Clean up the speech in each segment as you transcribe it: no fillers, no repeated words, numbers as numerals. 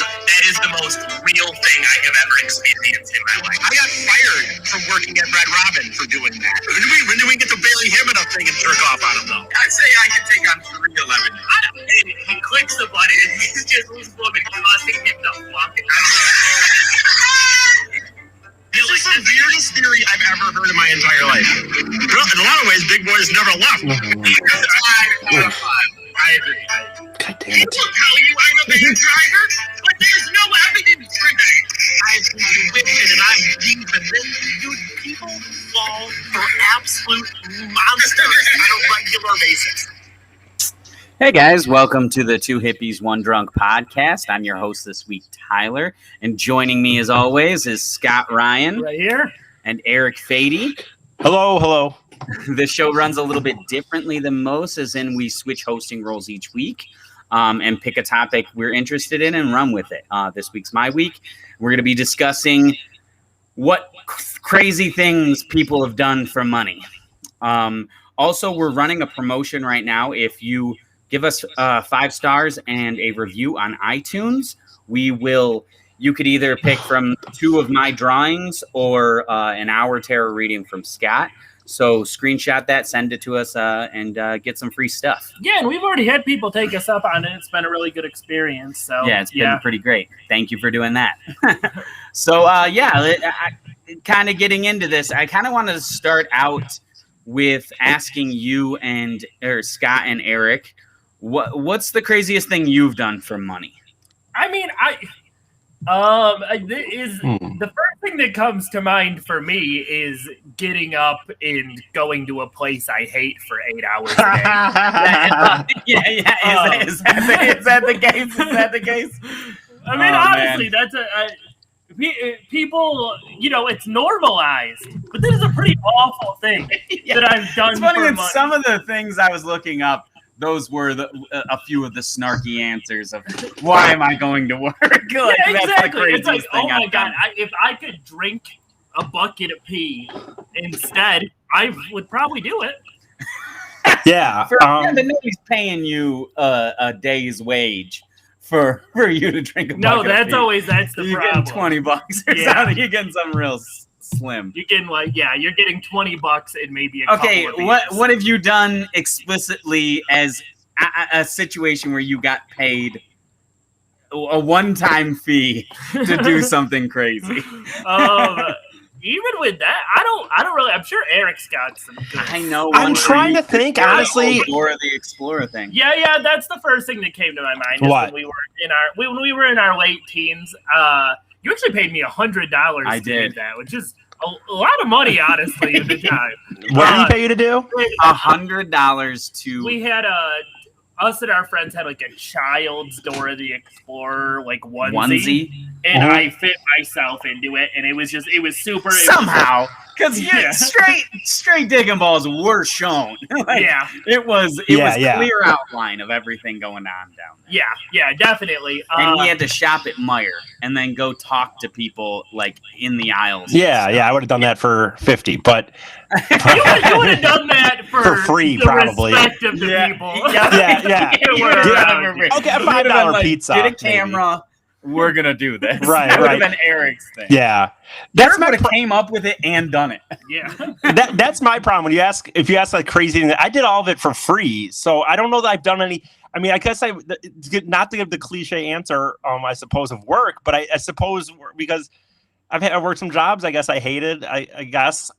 That is the most real thing I have ever experienced in my life. I got fired from working at Red Robin for doing that. When do we get to Bailey him enough thing and jerk off on him, though? I'd say I can take on 311. And he clicks the button and he's just cussing him the fuck out. This is the weirdest theory I've ever heard in my entire life. In a lot of ways, Big Boy's never left. I agree. God damn it. People tell you I'm a bad driver, but there's no evidence for that. I've been convicted and I'm deep, and then people fall for absolute monsters on a regular basis. Hey guys, welcome to the Two Hippies, One Drunk podcast. I'm your host this week, Tyler, and joining me as always is Scott Ryan. Right here. And Eric Fady. Hello. This show runs a little bit differently than most, as in we switch hosting roles each week and pick a topic we're interested in and run with it. This week's my week. We're going to be discussing what crazy things people have done for money. Also, we're running a promotion right now. If you give us 5 stars and a review on iTunes, you could either pick from 2 of my drawings or an hour tarot reading from Scott. So screenshot that, send it to us, and get some free stuff. Yeah, and we've already had people take us up on it. It's been a really good experience. So yeah, it's been pretty great. Thank you for doing that. So kind of getting into this, I kind of wanted to start out with asking you or Scott and Eric, what's the craziest thing you've done for money? I mean, the first thing that comes to mind for me is getting up and going to a place I hate for 8 hours a day. Is that the case? Is that the case? I mean, honestly, that's people, it's normalized, but this is a pretty awful thing that I've done. It's funny for that money. some of the things I was looking up, those were a few of the snarky answers of why am I going to work? Like, exactly. That's the craziest it's like, thing oh my I've God, done. if I could drink a bucket of pee instead, I would probably do it. Yeah. The Navy's paying you a day's wage for you to drink a bucket No, of that's pee. That's the You're problem. getting $20 or something. You're getting something real slim. You're getting you're getting $20 and maybe a couple of beers. What have you done explicitly as a situation where you got paid a one-time fee to do something crazy? Even with that, I don't really. I'm sure Eric's got some. I know. I'm trying to think, honestly. Or the Explorer thing. Yeah. That's the first thing that came to my mind. Is What? When we were in our late teens, you actually paid me $100 to do that, which is a lot of money, honestly, at the time. What did he pay you to do? $100 to. We had us and our friends had like a child's Dora the Explorer onesie. And I fit myself into it, and it was super. Somehow, because straight dick and balls were shown. It was clear outline of everything going on down there. Yeah, definitely. And he had to shop at Meijer and then go talk to people in the aisles. Yeah, I would have done that for $50, but you would have done that for free, the probably. Respect of the people. Yeah. Okay, a $5 pizza. Get a camera. Maybe. We're gonna do this. Right. That would have been Eric's thing. Yeah, Eric would have came up with it and done it. Yeah, that's my problem. If you ask like crazy things, I did all of it for free, so I don't know that I've done any. I mean, I guess not to give the cliche answer, I suppose, of work, but I suppose because I worked some jobs I guess I hated. I guess.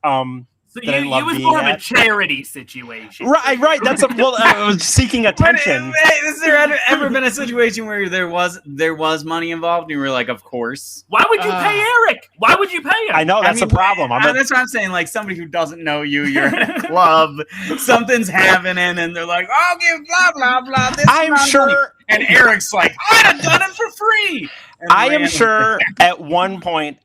So you was more of a charity situation. Right. I was seeking attention. Has there ever been a situation where there was money involved and you were like, of course? Why would you pay Eric? Why would you pay him? I know, that's the problem. That's what I'm saying. Like somebody who doesn't know you're in a club, something's happening, and they're like, I'll give blah, blah, blah. I'm sure. And Eric's like, I'd have done it for free. I am sure at one point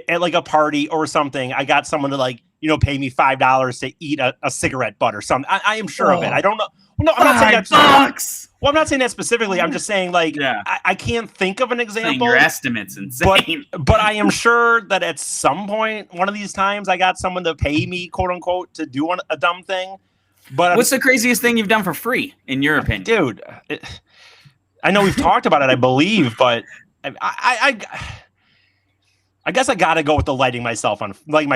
at like a party or something, I got someone to pay me $5 to eat a cigarette butt or something. I am sure of it. I don't know. No, I'm not saying that. Well, I'm not saying that specifically. I'm just saying I can't think of an example. Your estimate's insane. But I am sure that at some point, one of these times, I got someone to pay me, quote unquote, to do a dumb thing. But what's the craziest thing you've done for free, in your opinion? Dude, I know we've talked about it, I believe, but I guess I gotta go with the lighting my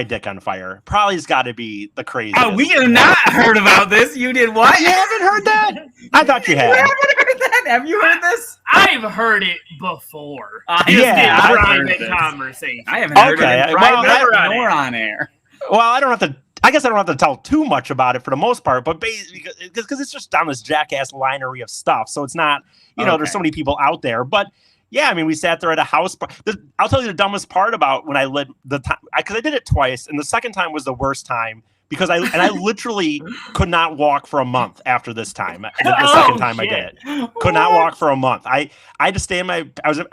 dick on fire. Probably has got to be the craziest. Oh, we have not heard about this. You did what? You haven't heard that? I thought you had. You haven't heard that? Have you heard this? I've heard it before. I've Private heard this. conversation. I haven't heard it in private well, nor on air. Well, I guess I don't have to tell too much about it for the most part, but because it's just on this jackass linery of stuff. So it's not, there's so many people out there. But yeah, I mean, we sat there at a house. I'll tell you the dumbest part about when I lit the time, because I did it twice, and the second time was the worst time because I literally could not walk for a month after this time. The second time I did it, could not walk for a month. I had to stay I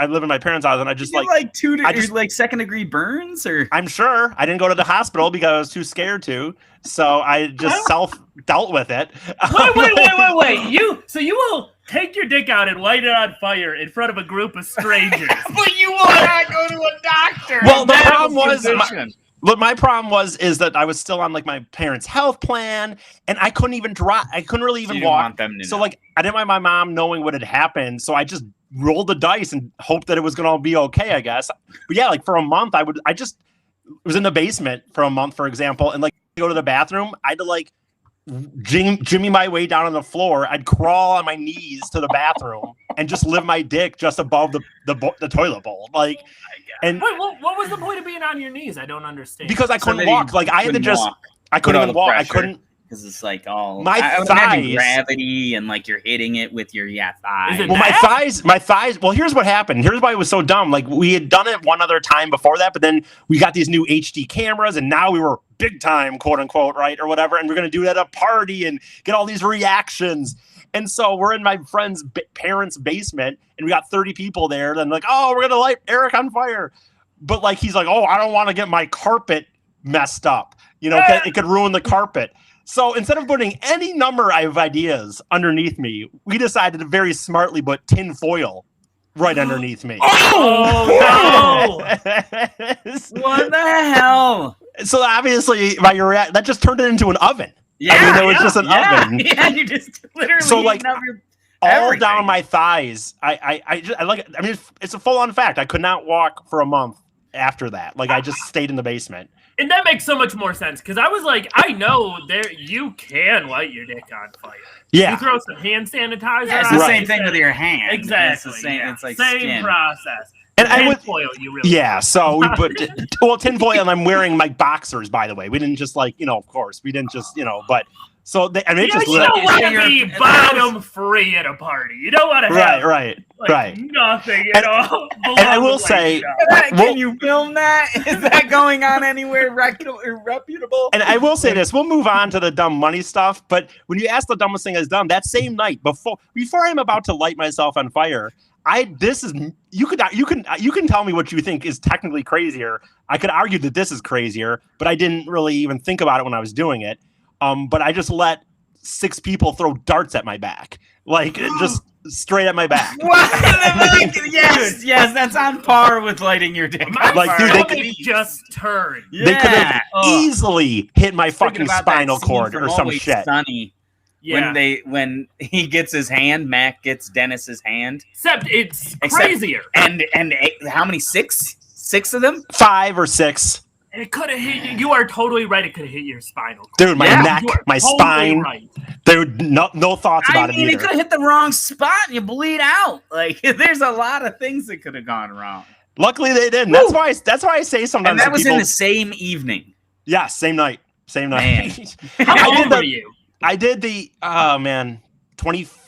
live in my parents' house, and I just like second degree burns, or I'm sure I didn't go to the hospital because I was too scared to. So I just dealt with it. Wait! You will take your dick out and light it on fire in front of a group of strangers, but you will not go to a doctor. Well, the problem was. My problem is that I was still on like my parents' health plan, and I couldn't even drive. I couldn't really even walk. So like, I didn't want my mom knowing what had happened. So I just rolled the dice and hoped that it was going to be okay, I guess. But yeah, like for a month, I was in the basement for a month, for example, and like go to the bathroom. I had to like jimmy my way down on the floor. I'd crawl on my knees to the bathroom and just live my dick just above the toilet bowl, like. And wait, what was the point of being on your knees? I don't understand. Because I couldn't walk. Like I had to just. I couldn't even walk. I couldn't. Because it's like all my thighs, gravity, and like you're hitting it with your thighs. Well, my thighs. Well, here's what happened. Here's why it was so dumb. Like we had done it one other time before that, but then we got these new HD cameras, and now we were big time, quote unquote, right or whatever, and we're gonna do it at a party and get all these reactions. And so we're in my friend's parents' basement, and we got 30 people there. Then like, oh, we're gonna light Eric on fire, but like he's like, oh, I don't want to get my carpet messed up. It could ruin the carpet. So instead of putting any number of ideas underneath me, we decided to very smartly put tin foil right underneath me. Oh no! What the hell? So obviously, that just turned it into an oven. Yeah, I mean, it was just an oven. Yeah, you just literally all down my thighs. I like. I mean, it's a full-on fact. I could not walk for a month after that. Like I just stayed in the basement. And that makes so much more sense because I was like, I know you can light your dick on fire. Yeah, you throw some hand sanitizer. Yeah, it's the same thing with your hand. Exactly. It's the same. Yeah. It's like same skin. process. And tinfoil, you really. Yeah, so we put tinfoil, and I'm wearing my boxers. By the way, we didn't just of course, we didn't just but. So you don't want to be bottom free at a party. You don't want to have right. nothing at all. And I will say, can you film that? Is that going on anywhere reputable? And I will say this: we'll move on to the dumb money stuff. But when you ask the dumbest thing I've done, that same night before I'm about to light myself on fire, you can tell me what you think is technically crazier. I could argue that this is crazier, but I didn't really even think about it when I was doing it. But I just let 6 people throw darts at my back, like just straight at my back. Yes, that's on par with lighting your dick. They could just turn. Yeah. They could have easily hit my fucking spinal cord or some shit. Sunny. Yeah. When he gets his hand, Mac gets Dennis's hand. Except it's crazier. And how many? 6 of them? 5 or 6. And it could have hit you. You are totally right. It could have hit your spinal cord. Dude, my neck, my spine. Right. Dude, no thoughts about it either. It could have hit the wrong spot and you bleed out. Like, there's a lot of things that could have gone wrong. Luckily, they didn't. That's why I say sometimes. And that was in the same evening. Yeah, same night. Same night. How old are you? I did the 25.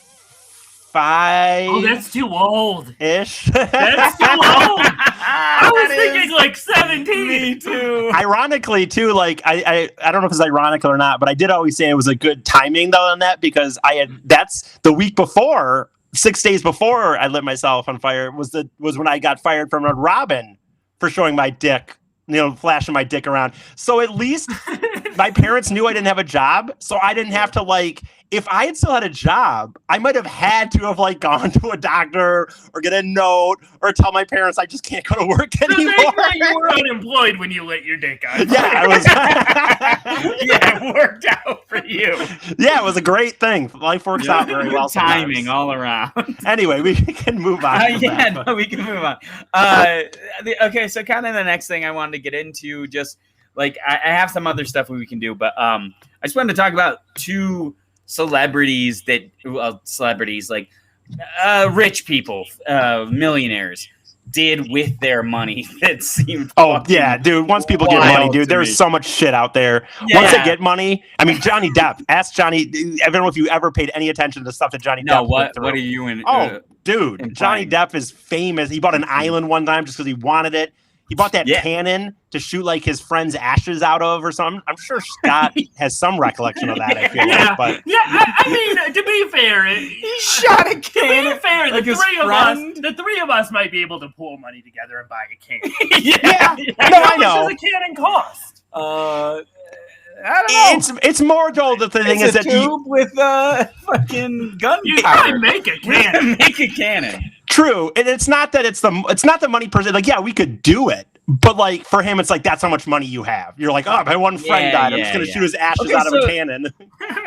Oh, that's too old. Ish. That's too old. I was thinking like 17. Me too. Ironically, too, like I don't know if it's ironical or not, but I did always say it was a good timing though on that because that's the week before, 6 days before I lit myself on fire was when I got fired from Red Robin for showing my dick, flashing my dick around. So at least my parents knew I didn't have a job, so I didn't have to like if I had still had a job, I might have had to have like gone to a doctor or get a note or tell my parents I just can't go to work anymore. You were unemployed when you lit your dick on. Yeah, I was. Yeah, it worked out for you. Yeah, it was a great thing. Life works out very well. Timing sometimes. all around. Anyway, we can move on. We can move on. Okay, so kind of the next thing I wanted to get into, just like I have some other stuff we can do, but I just wanted to talk about two celebrities like rich people, millionaires did with their mony that seemed dude, once people get money, dude, there's so much shit out there. Once they get money, I mean, Johnny Depp, ask Johnny, I don't know if you ever paid any attention to stuff that Johnny Depp went through. What are you in? Dude, implying? Johnny Depp is famous. He bought an island one time just because he wanted it. He bought that cannon to shoot like his friend's ashes out of or something. I'm sure Scott has some recollection of that. I feel like, but I mean, to be fair, he shot a cannon. To be fair, like the three of us might be able to pool money together and buy a cannon. I know. How much does a cannon cost? I don't know. It's more though. The thing is that tube with fucking gun. You can make a cannon. Make a cannon. True, and it's not that it's not the money per se. Like, yeah, we could do it, but like for him, it's like that's how much money you have. You're like, oh, my one friend died. I'm just gonna shoot his ashes out of a cannon.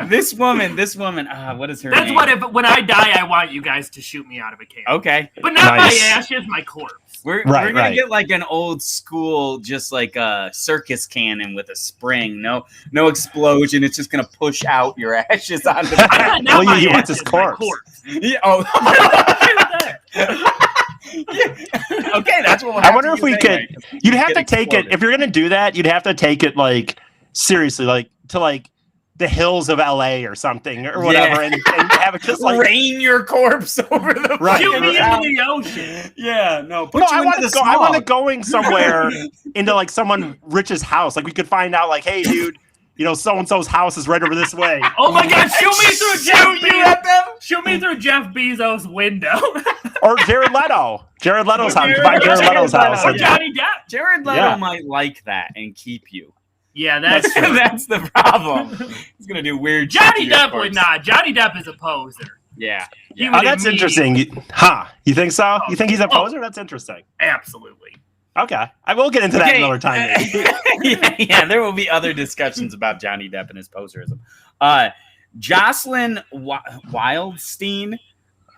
This woman. What is her name? That's what when I die, I want you guys to shoot me out of a cannon. Okay, but not my ashes, my corpse. We're gonna get like an old school, just like a circus cannon with a spring. No explosion. It's just gonna push out your ashes onto the well, he wants his corpse. Yeah, oh. Okay, that's what we'll I wonder if we could. You'd have to take it if you're gonna do that. You'd have to take it like seriously, like to like the hills of LA or something or whatever, and have it just like rain your corpse over the shoot me into the ocean. Yeah, I want it going somewhere into like someone rich's house. Like we could find out, like, hey, dude, you know, so and so's house is right over this way. Oh my God! Shoot me through Jeff Bezos' window. Or Jared Leto. Jared Leto's house. Find Jared Leto's house. Or Johnny Depp. Jared Leto might like that and keep you. Yeah, that's that's the problem. He's gonna do weird. Johnny Depp would not. Johnny Depp is a poser. Yeah. Oh, that's interesting. You think so? You think he's a poser? That's interesting. Absolutely. Okay. I will get into that another time. Yeah, there will be other discussions about Johnny Depp and his poserism. Jocelyn Wildstein.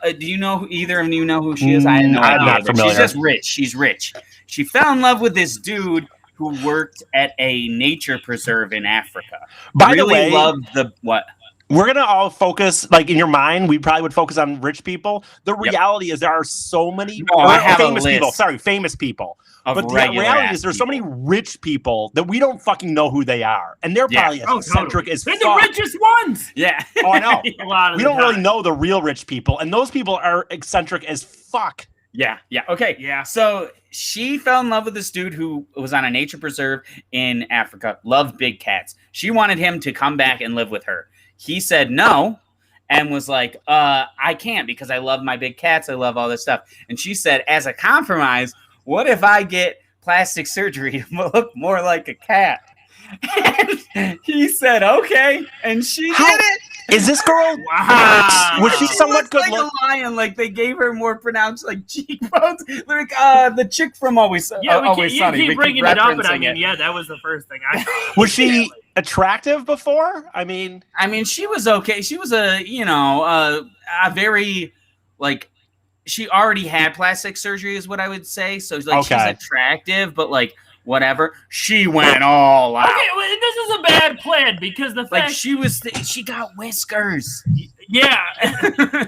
Do you know either of you know who she is? I have no idea. I'm not familiar. She's just rich. She's rich. She fell in love with this dude who worked at a nature preserve in Africa. By the way, loved the what? We're going to all focus, like in your mind, we probably would focus on rich people. The reality is there are so many famous people. But the reality is there's so many rich people that we don't fucking know who they are. And they're probably as eccentric as fuck. They're the richest ones. Yeah. Oh, I know. We don't really know the real rich people. And those people are eccentric as fuck. Yeah. Okay. Yeah. So she fell in love with this dude who was on a nature preserve in Africa, loved big cats. She wanted him to come back and live with her. He said no and was like, I can't because I love my big cats. I love all this stuff. And she said, as a compromise, what if I get plastic surgery to look more like a cat? And he said, okay. And she did it. Is this girl? Wow. Was she somewhat good like a lion? Like they gave her more pronounced like cheekbones. Like the chick from Always Sunny. You keep bringing it up, but I mean, that was the first thing I thought. Was she attractive before? I mean, she was okay. She was a very like. She already had plastic surgery, is what I would say. So like she's attractive, but like whatever. She went all out. Okay, well, this is a bad plan because the fact she got whiskers. Yeah,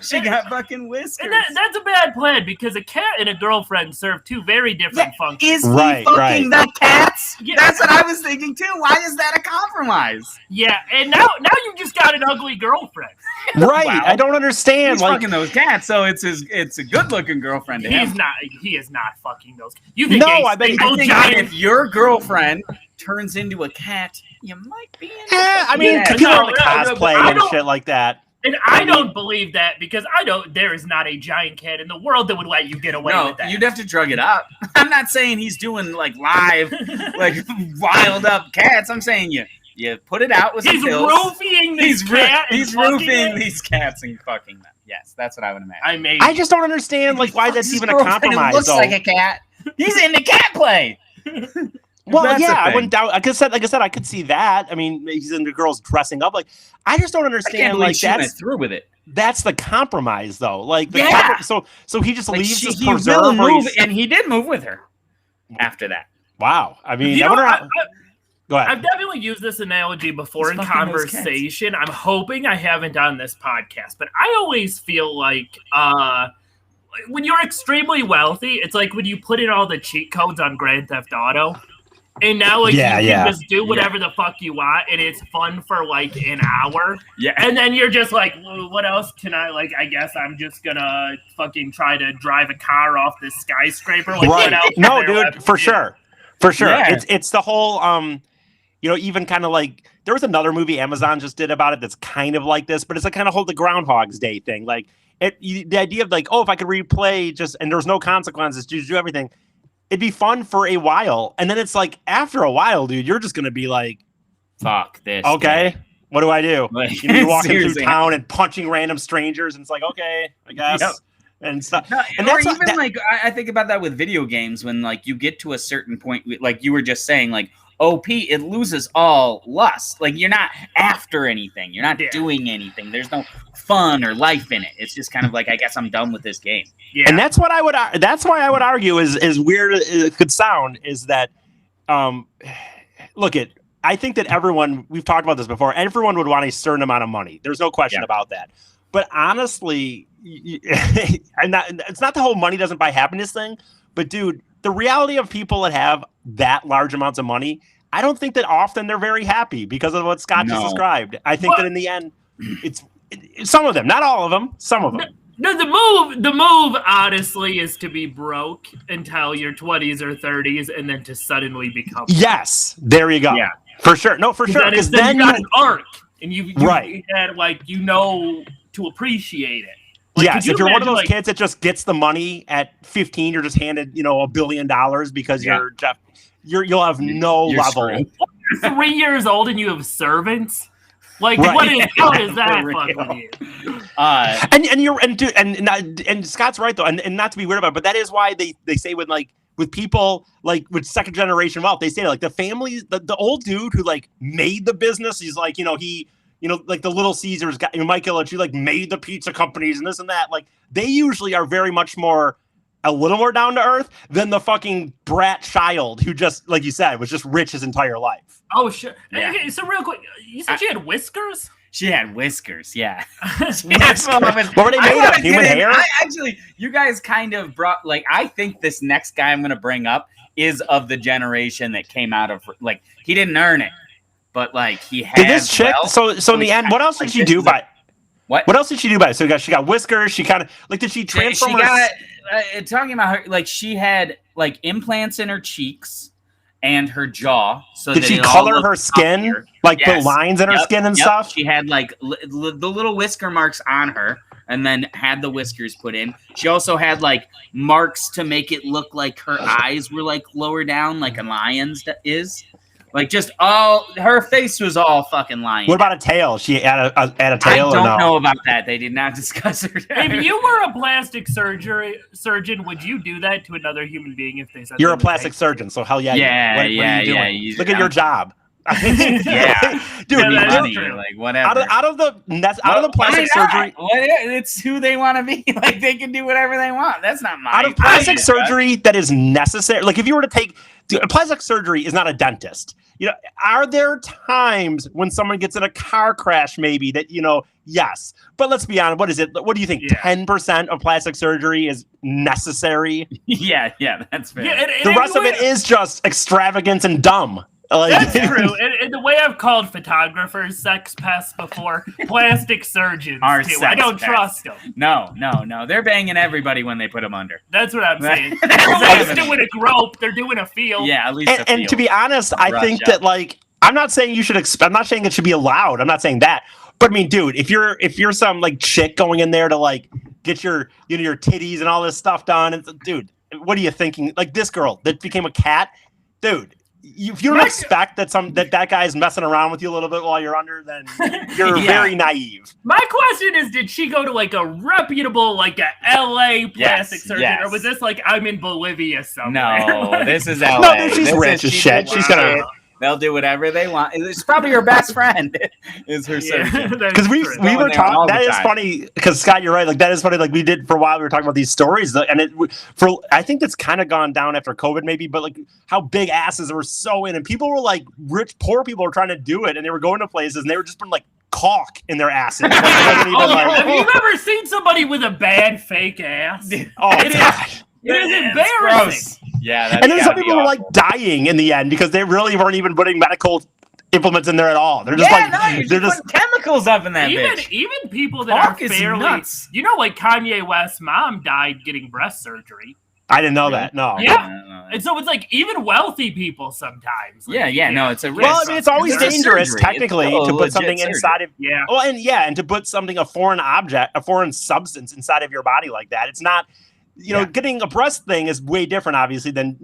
she got fucking whiskers. And that's a bad plan because a cat and a girlfriend serve two very different functions. Is he fucking the cats? Yeah. That's what I was thinking too. Why is that a compromise? Yeah, and now you just got an ugly girlfriend. Right, wow. I don't understand. He's fucking those cats, so it's a good looking girlfriend to him. He is not fucking those. You think? No, I think if your girlfriend turns into a cat, you might be. I mean, people are the cosplay and shit like that. And I don't believe that because there is not a giant cat in the world that would let you get away with that. You'd have to drug it up. I'm not saying he's doing like live, like wild up cats. I'm saying you You put it out with He's some pills. roofing this cat. He's roofing these cats and fucking them. Yes, that's what I would imagine. I just don't understand like why that's even a compromise. Looks though. like a cat. He's into cat play. Well, That's yeah, the I thing. wouldn't doubt. Like I said, I could see that. I mean, he's into girls dressing up. Like, I just don't I understand. can't believe Like she went that's through with it. that's the compromise, though. Like, so he just Like leaves he his will preserve. or move, he's- and he did move with her after that. Wow. I mean, You I know, wonder how. Go ahead. I've definitely used this analogy before He's in fucking those conversation. I'm hoping I haven't on this podcast, but I always feel like when you're extremely wealthy, it's like when you put in all the cheat codes on Grand Theft Auto, and now like you can just do whatever the fuck you want, and it's fun for like an hour. Yeah. And then you're just like, well, what else can I like? I guess I'm just gonna fucking try to drive a car off this skyscraper. Like, what else is No, there left dude, to for do? sure. Yeah. It's the whole even kind of like there was another movie Amazon just did about it that's kind of like this, but it's like kind of hold the Groundhog's Day thing. Like the idea of like, oh, if I could replay just and there's no consequences, just do everything. It'd be fun for a while, and then it's like after a while, dude, you're just gonna be like, Fuck this. okay, dude. what do I do? Like, You're walking through seriously. town and punching random strangers, and it's like, okay, I guess, Yep. and stuff. No, And or that's what- even that- like I think about that with video games when like you get to a certain point, like you were just saying, like OP, it loses all lust. Like you're not after anything, you're not doing anything. There's no fun or life in it. It's just kind of like I guess I'm done with this game. Yeah. And that's what I would. That's why I would argue is weird as it could sound is that, look at. I think that everyone we've talked about this before. Everyone would want a certain amount of money. There's no question about that. But honestly, it's not the whole money doesn't buy happiness thing. But dude, the reality of people that have that large amounts of money, I don't think that often they're very happy because of what Scott just described. I think that in the end, it's some of them, not all of them, some of them. No, the move, honestly, is to be broke until your 20s or 30s, and then to suddenly become. Yes, there you go. Yeah. For sure. No, for sure. Because then you got an arc, and you Right. had like to appreciate it. Like, yes, could you if you're one of imagine, those like, kids that just gets the money at 15, you're just handed, $1 billion because you'll have no You're level. screwed. you're 3 years old and you have servants. Like, Right. how does that For fuck real. with you? And Scott's right though, and not to be weird about it, but that is why they say with people like with second generation wealth, they say like the family, the old dude who like made the business, he's like he like the Little Caesars got Mike Ilitch, who like made the pizza companies and this and that. Like they usually are very much more a little more down to earth than the fucking brat child who just like you said was just rich his entire life. Oh, sure. Yeah. Okay, so real quick, you said she had whiskers? She had whiskers, yeah. What were they made of? Human hair? Actually, you guys kind of brought like I think this next guy I'm going to bring up is of the generation that came out of like he didn't earn it, but like he had. Did this chick? wealth, So in the end, what else did she do by? What? What else did she do by? So she got whiskers. She kind of like did she transform? She got talking about her like she had like implants in her cheeks and her jaw. So did that she it all color looked her skin? puffier. Like Yes. put lines in her skin and stuff? She had like the little whisker marks on her and then had the whiskers put in. She also had like marks to make it look like her eyes were like lower down like a lion's is. Like just all her face was all fucking lion. What about a tail? She had a I tail or don't no? know about that. They did not discuss her. If you were a plastic surgeon, would you do that to another human being if they said You're they a would plastic pay? surgeon, so hell yeah. Yeah, what are you doing? Look at your job. Yeah. Dude, Yeah, that's money, true. like whatever. out of the plastic Why not? surgery. It's who they want to be. Like they can do whatever they want. That's not my. Out of plastic idea. surgery that is necessary, like if you were to take plastic surgery is not a dentist. Are there times when someone gets in a car crash, maybe that yes, but let's be honest. What is it? What do you think? Yeah. 10% of plastic surgery is necessary. Yeah, that's fair. Yeah, The rest of it is just extravagance and dumb. That's true. And the way I've called photographers sex pests before, plastic surgeons Are too. sex I don't pests. trust them. No. They're banging everybody when they put them under. That's what I'm saying. That's They're what at least I'm- doing a grope. They're doing a feel. Yeah, at least. And to be honest, I think Russia. that like I'm not saying you should. I'm not saying it should be allowed. I'm not saying that. But I mean, dude, if you're some like chick going in there to like get your your titties and all this stuff done, and dude, what are you thinking? Like this girl that became a cat, dude. if you don't expect that guy's messing around with you a little bit while you're under, then you're very naive. My question is, did she go to like a reputable, like a LA plastic surgeon, or was this like I'm in Bolivia somewhere? No, this is LA. No, she's rich as shit. She's gonna. They'll do whatever they want. It's probably her best friend is her surgeon. Because we were talking. That is funny. Because Scott, you're right. Like that is funny. Like we did for a while. We were talking about these stories, and I think that's kind of gone down after COVID, maybe. But like how big asses were so in, and people were like poor people were trying to do it, and they were going to places, and they were just putting like caulk in their asses. Have you ever seen somebody with a bad fake ass? It is embarrassing. Yeah, and then some people were like dying in the end because they really weren't even putting medical implements in there at all. They're just they're just putting chemicals up in that bitch. Even people that are fairly nuts. You know, like Kanye West's mom died getting breast surgery. I didn't know that. No. Yeah. And so it's like even wealthy people sometimes. Like, no, it's a risk. Well, I mean, it's always dangerous technically to put something inside of and to put something a foreign substance inside of your body like that. It's not. Getting a breast thing is way different, obviously, than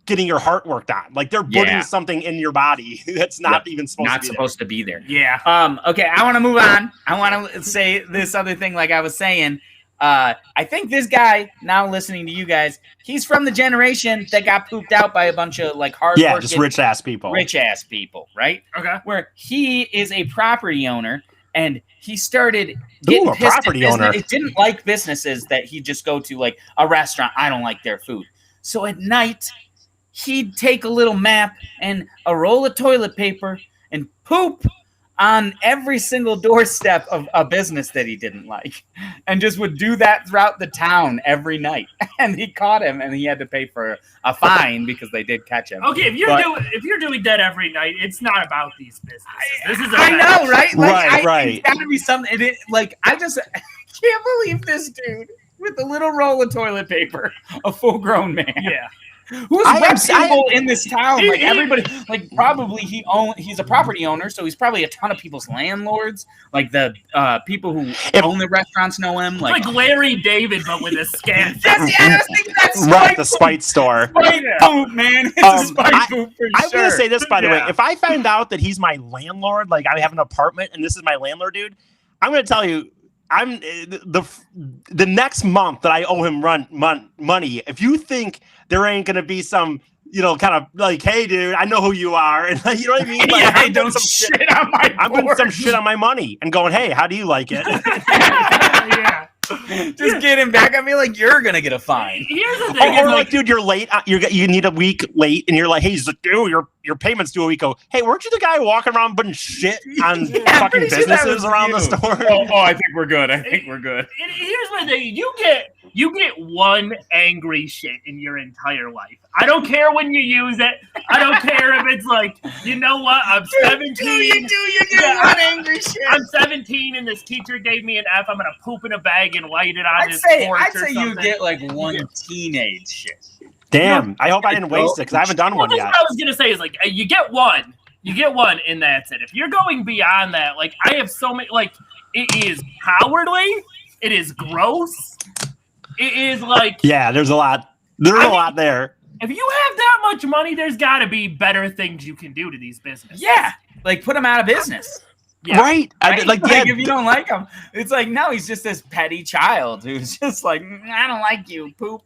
getting your heart worked on. Like they're putting something in your body that's not even supposed to be there. Yeah. Okay, I want to move on. I want to say this other thing, like I was saying. I think this guy now listening to you guys, he's from the generation that got pooped out by a bunch of like hard, just rich ass people, right? Okay. Where he is a property owner. And he started getting pissed property owner. It didn't like businesses that he'd just go to, like a restaurant. I don't like their food. So at night, he'd take a little map and a roll of toilet paper and poop on every single doorstep of a business that he didn't like, and just would do that throughout the town every night. And he caught him, and he had to pay for a fine because they did catch him. Okay, if you're doing that every night, it's not about these businesses. This is I know, right? Like, right. It's got to be something. I just can't believe this dude with a little roll of toilet paper, a full-grown man. Yeah. Who's reputable in this town? Like everybody, like probably he's a property owner, so he's probably a ton of people's landlords. Like the people who own the restaurants know him. Like Larry David, but with a scam. I was thinking that's right. The Spite store. Spite poop, man. It's a Spite poop for sure. I'm gonna say this, by the way. If I find out that he's my landlord, like I have an apartment and this is my landlord, dude, I'm gonna tell you. I'm the next month that I owe him money. If you think there ain't gonna be some, kind of like, hey, dude, I know who you are, and you know what I mean? Like, I don't shit on my. I'm putting some shit on my money and going, hey, how do you like it? Yeah. Just get him back. I feel like you're gonna get a fine. Here's the thing: or like, dude, you're late. You need a week late, and you're like, hey, he's like, dude, your payments due a week ago. Hey, weren't you the guy walking around putting shit on fucking businesses around the store? Oh, I think we're good. Here's my thing: you get one angry shit in your entire life. I don't care when you use it. I don't care if it's like, you know what? I'm 17. You get one angry shit. I'm 17 and this teacher gave me an F. I'm gonna poop in a bag and light it on I'd his say you get like one teenage shit. Damn, I hope I didn't waste it because I haven't done one yet. What I was gonna say is like you get one, and that's it. If you're going beyond that, like I have so many, like it is cowardly, it is gross, it is like there's a lot. There's a lot there. If you have that much money, there's got to be better things you can do to these businesses. Yeah, like put them out of business. Yeah. Right. Like if you don't like him, it's like no, he's just this petty child who's just like I don't like you, poop.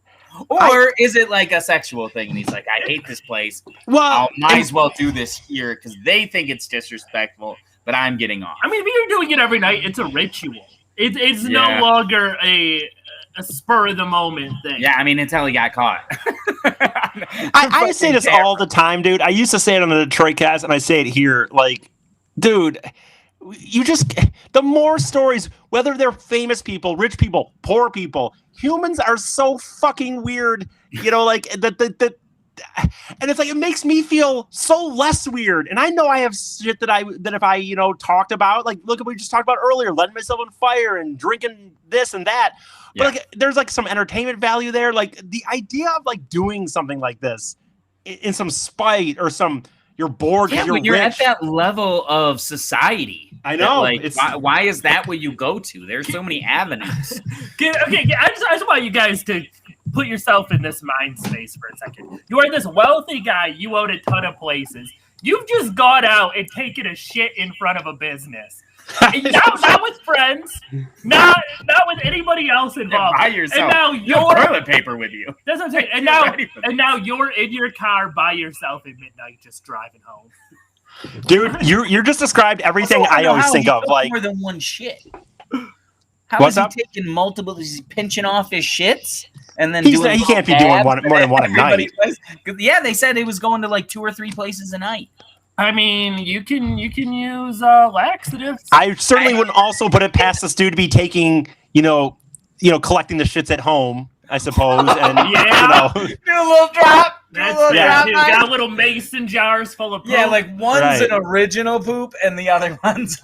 Or is it like a sexual thing? And he's like, I hate this place. Well, I might as well do this here because they think it's disrespectful, but I'm getting off. I mean, if you're doing it every night, it's a ritual. It's no longer a spur of the moment thing. Yeah, I mean, until he got caught. I say this all the time, dude. I used to say it on the Detroit Cast, and I say it here. Like, dude, the more stories, whether they're famous people, rich people, poor people, humans are so fucking weird. Like that. And it's like it makes me feel so less weird. And I know I have shit that if I talked about, like look at what we just talked about earlier, letting myself on fire and drinking this and that. But like there's like some entertainment value there. Like the idea of like doing something like this in some spite or you're bored because you're rich. At that level of society. I know. Why is that what you go to? There's so many avenues. Okay, I just want you guys to put yourself in this mind space for a second. You are this wealthy guy. You own a ton of places. You've just gone out and taken a shit in front of a business. Not with friends, not with anybody else involved. By yourself. And now you have toilet paper with you. That's what I'm saying. And now you're in your car by yourself at midnight, just driving home. Dude, you just described everything I always think of. Like more than one shit. How What's is he up? taking multiple? Is he pinching off his shits and then he doing can't be doing more than one a night. Yeah, they said he was going to like 2 or 3 places a night. I mean, you can use laxatives. I certainly wouldn't also put it past this dude to be taking, collecting the shits at home, I suppose. And Yeah. Do a little drop. Got little mason jars full of poop. Yeah, like one's an original poop and the other ones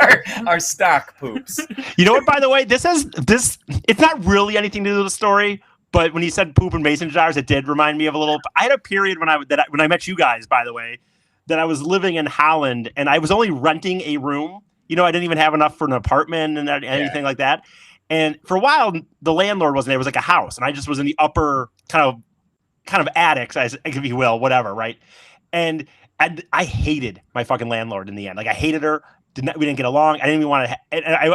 are stock poops. You know what, by the way, this it's not really anything to do with the story, but when you said poop and mason jars, it did remind me of a little. I had a period when I met you guys, by the way, that I was living in Holland and I was only renting a room. I didn't even have enough for an apartment and anything like that. And for a while, the landlord wasn't there. It was like a house, and I just was in the upper kind of attics, if you will, whatever, right? And I hated my fucking landlord in the end. Like I hated her. We didn't get along. I didn't even want to.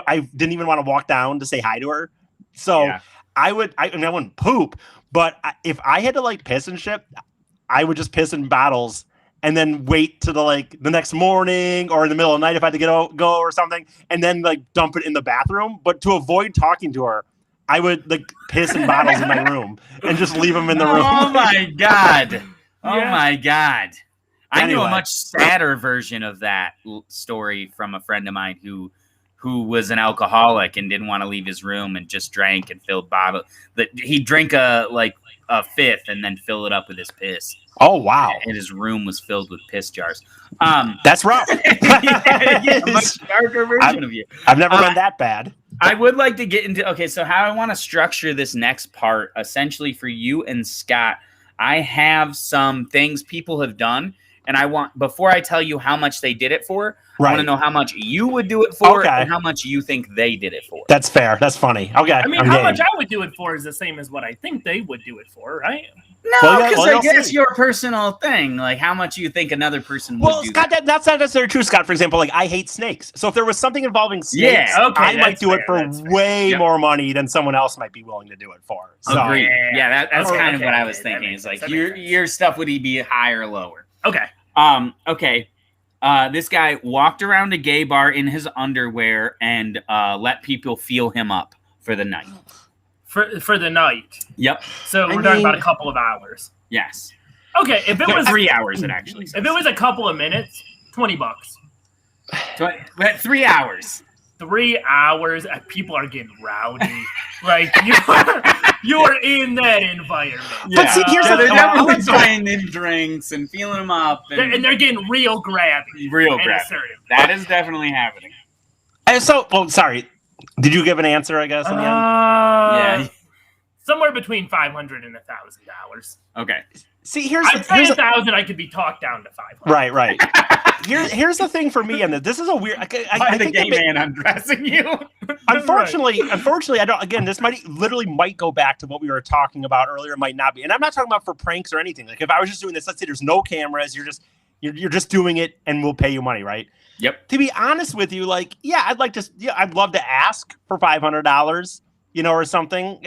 I didn't even want to walk down to say hi to her. So I wouldn't poop, but if I had to like piss and shit, I would just piss in bottles and then wait to the next morning or in the middle of the night if I had to go or something, and then like dump it in the bathroom. But to avoid talking to her, I would like piss in bottles in my room and just leave them in the room. Oh my god! Oh my god! I knew Anyway. a much sadder version of that story from a friend of mine who was an alcoholic and didn't want to leave his room and just drank and filled bottles. That he drank a fifth and then fill it up with his piss. Oh wow! And his room was filled with piss jars. That's rough. A much darker version of you. I've never been that bad. I would like to get into so how I want to structure this next part, essentially for you and Scott. I have some things people have done, and I want, before I tell you how much they did it for, I want to know how much you would do it for and how much you think they did it for. That's fair. That's funny. Okay. I mean, how much I would do it for is the same as what I think they would do it for, right? No, because I guess your personal thing, like how much you think another person would do. Well, Scott, that's not necessarily true, Scott. For example, like I hate snakes. So if there was something involving snakes, I might do it for way more money than someone else might be willing to do it for. So, agreed. Yeah, that's kind of what I was thinking. It's like your stuff would be higher or lower. Okay. Okay. This guy walked around a gay bar in his underwear and let people feel him up for the night. For the night. Yep. So we're talking about a couple of hours. Yes. Okay, if it was 3 hours, it actually says. If it was a couple of minutes, $20. 3 hours. 3 hours, people are getting rowdy. Like you are in that environment. Yeah. But see, here's they're definitely buying them drinks and feeling them up, and they're getting real grabby. Real grabby. That is definitely happening. And so, sorry. Did you give an answer? I guess in the end. Yeah. Somewhere between $500 and $1,000. Okay. See, here's I'd say 1,000. I could be talked down to 500. Right. Here's the thing for me, and this is a weird. I the think gay man undressing you. Unfortunately, I don't. Again, this might go back to what we were talking about earlier. It might not be, and I'm not talking about for pranks or anything. Like if I was just doing this, let's say there's no cameras, you're just doing it, and we'll pay you money, right? Yep. To be honest with you, like, I'd love to ask for $500, or something.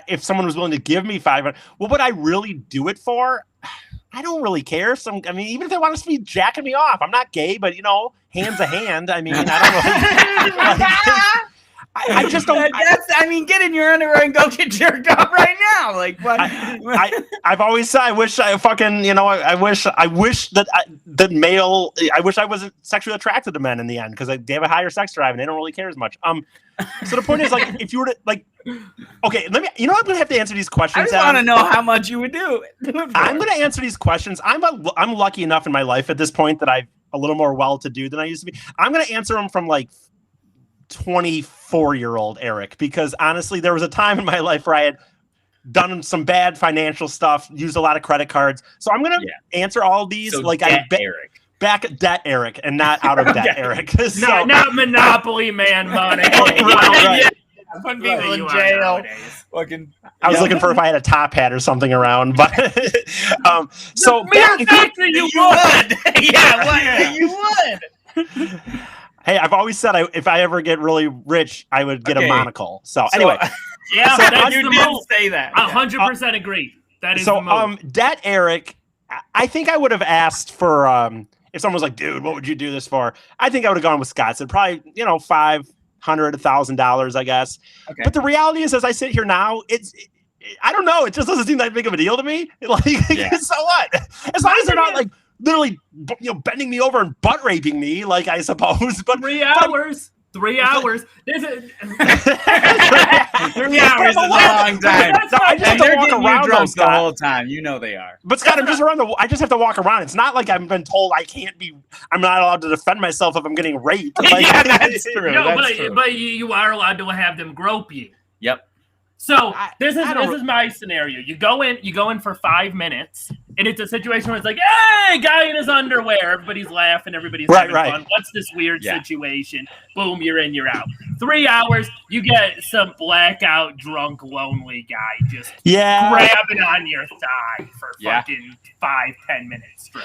If someone was willing to give me $500, what would I really do it for? I don't really care. Even if they want to be jacking me off, I'm not gay, but hand's a hand. I mean, I don't know. I just don't. Get in your underwear and go get jerked off right now. Like what? I've always said I wish I fucking I wish that male. I wish I wasn't sexually attracted to men in the end because they have a higher sex drive and they don't really care as much. So the point is, like, if you were to okay, let me. I'm gonna have to answer these questions. I want to know how much you would do. I'm gonna answer these questions. I'm lucky enough in my life at this point that I'm a little more well-to-do than I used to be. I'm gonna answer them from like 24-year-old Eric, because honestly, there was a time in my life where I had done some bad financial stuff, used a lot of credit cards. So I'm gonna answer all of these Eric. Back at debt Eric and not out of debt Eric. Not Monopoly man money. Right. Putting There people you in are jail. nowadays. Fucking. I was looking for if I had a top hat or something around, but so Mere fact that you would. Yeah, what? You would. hey, I've always said if I ever get really rich, I would get a Okay. monocle. So anyway, Yeah, So that's you the did most. say that. 100% agree. That is so the most. debt, Eric. I think I would have asked for if someone was like, "Dude, what would you do this for?" I think I would have gone with Scott. So probably $500, $1,000, I guess. Okay. But the reality is, as I sit here now, I don't know. It just doesn't seem that big of a deal to me. Like, Yeah. so what? As long as they're not like literally, bending me over and butt raping me, like I suppose. But 3 hours. 3 hours. This is 3 hours is a long time. No, I just have And to they're walk getting you around though, drunk the Scott. whole time. You know they are. But Scott, I just have to walk around. It's not like I've been told I'm not allowed to defend myself if I'm getting raped. Like, Yeah, that's true. no, That's true. but you are allowed to have them grope you. Yep. So I this don't- is my scenario. You go in for 5 minutes, and it's a situation where it's like, hey, guy in his underwear, everybody's laughing, everybody's Right, having right. fun. What's this weird Yeah. situation? Boom, you're in, you're out. 3 hours, you get some blackout, drunk, lonely guy just Yeah. grabbing on your thigh for Yeah. fucking 5-10 minutes straight.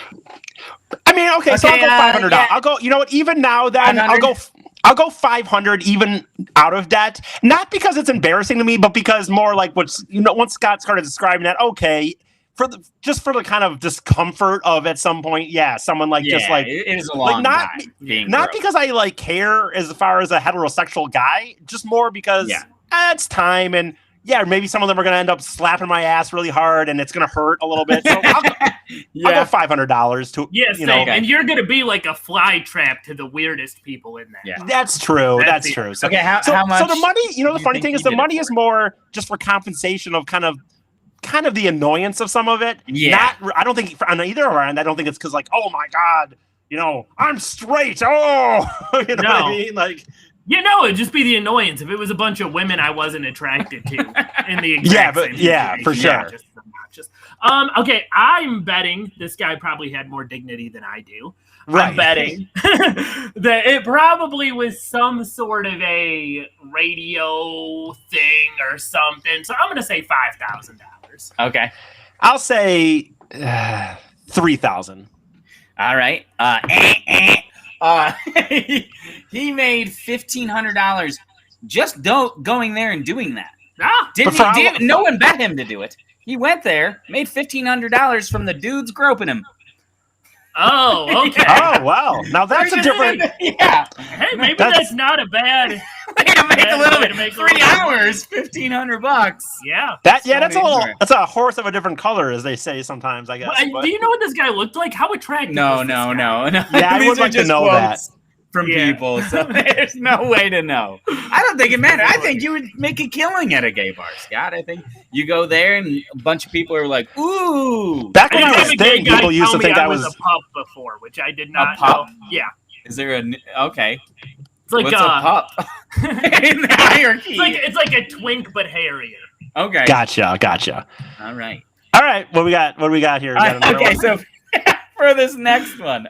I mean, okay, so I'll Okay, go $500. yeah. I'll go. You know what? Even now, then 500? I'll go 500 even out of debt. Not because it's embarrassing to me, but because more like once Scott started describing that, okay, for the kind of discomfort of at some point, yeah, someone like just like it is a long not- time. Being not broke. because I like care as far as a heterosexual guy, just more because Yeah. it's time and. Yeah, maybe some of them are going to end up slapping my ass really hard, and it's going to hurt a little bit. So I'll go $500 to Yeah, same. Okay. And you're gonna be like a fly trap to the weirdest people in that. Yeah. That's true. That's That's it. true. So, Okay, how so much? the money, the you funny think thing is you the did it money for? is more just for compensation of kind of the annoyance of some of it. Yeah. I don't think on either of our end. I don't think it's because like, oh my god, I'm straight. Oh, you know what I No. mean? Like, It'd just be the annoyance. If it was a bunch of women I wasn't attracted to in the exact Yeah, but- same yeah, situation, for sure. just obnoxious. Okay, I'm betting this guy probably had more dignity than I do. right. I'm betting that it probably was some sort of a radio thing or something. So I'm going to say $5,000. Okay. I'll say 3,000. All right. He made $1,500 just going there and doing that. Ah, But for how long- No one bet him to do it. He went there, made $1,500 from the dudes groping him. oh, okay. Oh wow! Now that's a different. Yeah. Hey, maybe That's- that's not a bad. Way to make Yeah, a little way bit. to make a 3 little- hours, $1,500. Yeah. That's So a little. ignorant. That's a horse of a different color, as they say sometimes. I guess. Well, do you know what this guy looked like? How attractive? No. was this guy? Yeah, I These would are like to just know quotes from Yeah. people, so there's no way to know. I don't think it mattered. I think you would make a killing at a gay bar, Scott. I think you go there and a bunch of people are like, "Ooh, Back when I I was had a gay thin, guy people used tell to me think I was. a pup before, which I did not pup? know. Yeah, is there a okay? it's like What's a pup in the hierarchy?" it's like a twink but hairier. Okay, Gotcha. all right. All right, what we got? What do we got here? We got another Okay, one? so for this next one,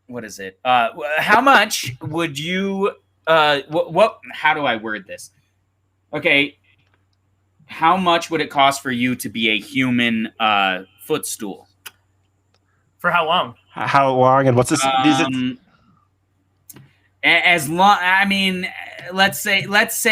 what is it? How much would you? What? How do I word this? Okay, how much would it cost for you to be a human footstool? For how long? How long and what's this? As long, I mean, let's say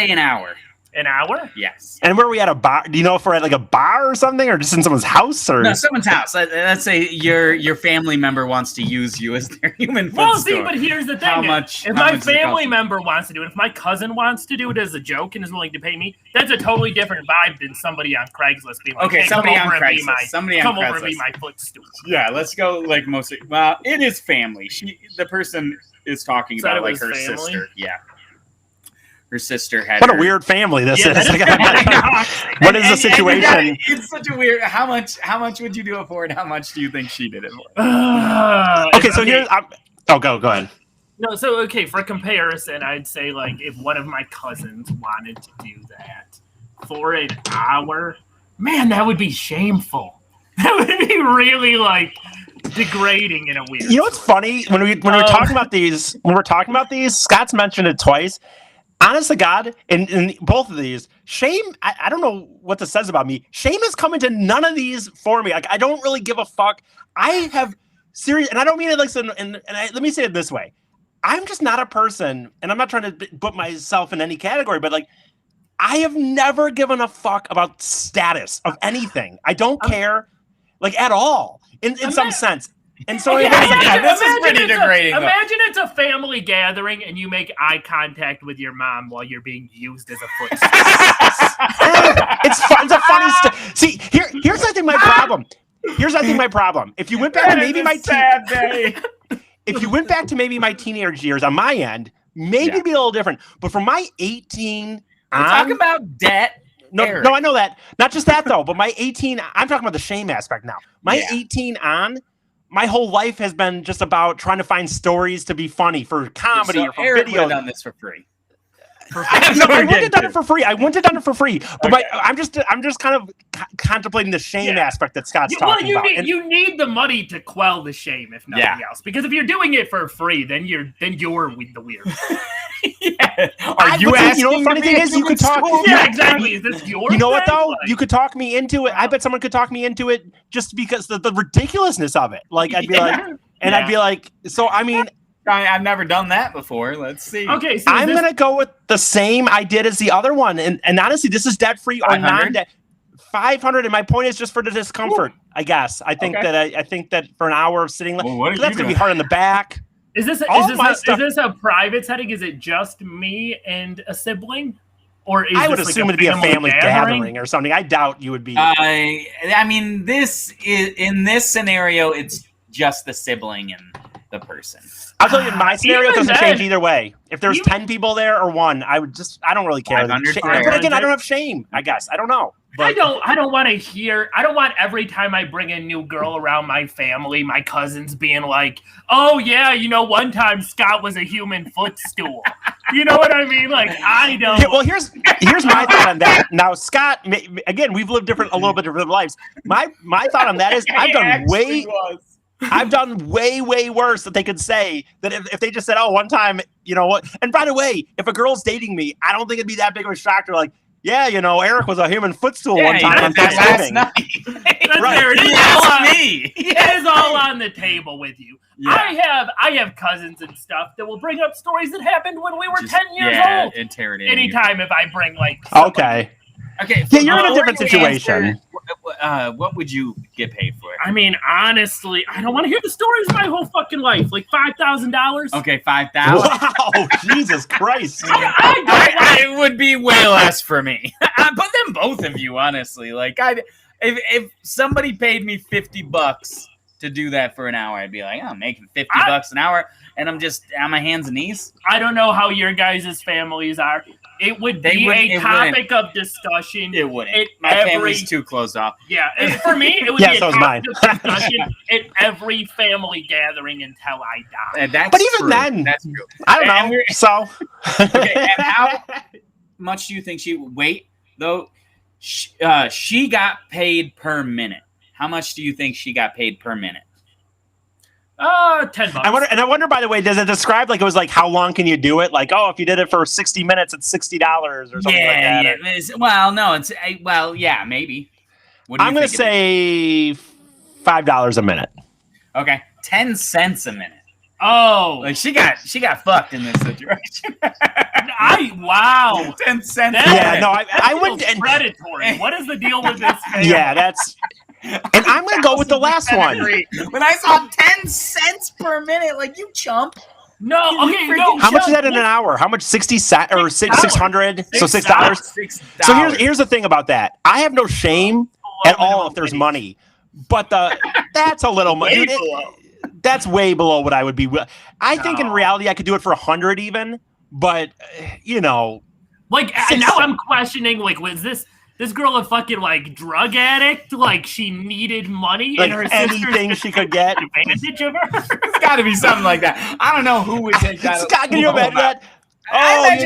an hour. An hour? Yes. And where are we at a bar? Do you know if we're at like a bar or something, or just in someone's house? Or No, someone's house. Let's say your family member wants to use you as their human Well, footstool. see, but here's the thing. How much- If how my much does it family cost? member wants to do it, if my cousin wants to do it as a joke and is willing to pay me, that's a totally different vibe than somebody on Craigslist being like, Okay, hey, somebody come on over and be Craigslist. my, Somebody on come over and be Craigslist. my footstool. Yeah, let's go like most. Well, it is family. The person is talking Said about it like was her family? sister. Yeah, her sister had. what a her- weird family this Yeah, is. that's- What is the And situation? it's such a weird. How much would you do it for, and how much do you think she did it for? Okay, so here's. Go ahead. No, so okay, for comparison, I'd say like if one of my cousins wanted to do that for an hour, man, that would be shameful. That would be really like degrading in a weird. You know what's sort. funny when we're talking about these? When we're talking about these, Scott's mentioned it twice. honest to God, in both of these, shame, I don't know what this says about me. Shame has come into none of these for me. Like, I don't really give a fuck. I have serious, and I don't mean it like, let me say it this way. I'm just not a person, and I'm not trying to put myself in any category, but like, I have never given a fuck about status of anything. I don't care, like, at all, in some sense. And so this is pretty degrading. Imagine it's a family gathering and you make eye contact with your mom while you're being used as a foot. It's fun. It's a funny stuff. See, here's I think my problem. If you went back to maybe if you went back to maybe my teenage years on my end, maybe it'd be a little different. But for my 18, we're talking about debt. No, I know that. Not just that though, but my 18, I'm talking about the shame aspect now. My 18 on, my whole life has been just about trying to find stories to be funny for comedy or for Eric video. done this for free. I wouldn't have done it for free. But I'm just kind of contemplating the shame aspect that Scott's talking about. You need the money to quell the shame, if nothing else. Because if you're doing it for free, then you're the weird. Are you asking? You know what funny thing is? You could talk. Yeah, exactly. Is this your? You know what though? Like, you could talk me into it. I bet someone could talk me into it just because the ridiculousness of it. Like I'd be I'd be like, so I mean. I've never done that before. Let's see. Okay, so I'm gonna go with the same I did as the other one, and honestly, this is debt free or non-debt. 500, and my point is just for the discomfort. I guess I think that for an hour of sitting, that's gonna be hard on the back. Is this a private setting? Is it just me and a sibling? Or is I would this assume like it'd be a family gathering or something. I doubt you would be. I mean, in this scenario, it's just the sibling and the person. I'll tell you, in my scenario, it doesn't change either way. If there's 10 people there or one, I don't really care. But again, I don't have shame, I guess. I don't know. But I don't want to hear. I don't want every time I bring a new girl around my family, my cousins being like, "Oh yeah, one time Scott was a human footstool." You know what I mean? Like I don't. Yeah, well, here's my thought on that. Now, Scott, again, we've lived a little bit different lives. My thought on that is I've done way worse that they could say that if they just said, "Oh, one time, you know what?" And by the way, if a girl's dating me, I don't think it'd be that big of a shock. They're like, "Yeah, Eric was a human footstool one time on Thanksgiving." It is all on the table with you. Yeah. I have cousins and stuff that will bring up stories that happened when we were 10 years old. Anytime if I bring Okay. Yeah, you're in a different situation. What would you get paid for? I mean, honestly, I don't want to hear the stories of my whole fucking life. Like $5,000. Okay, $5,000. Wow, Jesus Christ! It would be way less for me. But then both of you, honestly, like if somebody paid me $50 to do that for an hour, I'd be like, I'm making $50 an hour, and I'm just on my hands and knees. I don't know how your guys' families are. It would be a topic of discussion. It wouldn't. My family's too closed off. Yeah, and for me, it would be a topic of discussion at every family gathering until I die. But even then, that's true. I don't know. So, okay, and how much do you think she would wait? Though she got paid per minute. How much do you think she got paid per minute? $10. I wonder, by the way, does it describe like it was like how long can you do it? Like, oh, if you did it for 60 minutes, it's $60 or something like that. Yeah. Well, no, yeah, maybe. I'm going to say $5 a minute. Okay, 10 cents a minute. Oh, like she got fucked in this situation. 10 cents. Yeah, no, I went predatory. What is the deal with this? Yeah, that's. And I'm going to go with the last one. When I saw 10 cents per minute, like you chump. No, okay, no. How much is that in an hour? How much? 60 cents or 600? So $6. So here's the thing about that. I have no shame at all if there's money, but that's a little money. That's way below what I would be. I think in reality I could do it for 100 even, but like now I'm questioning like was this girl a fucking like drug addict? Like she needed money like and her anything she could get advantage of her? It's got to be something like that. I don't know who would take that. Scott, can you imagine that? Like,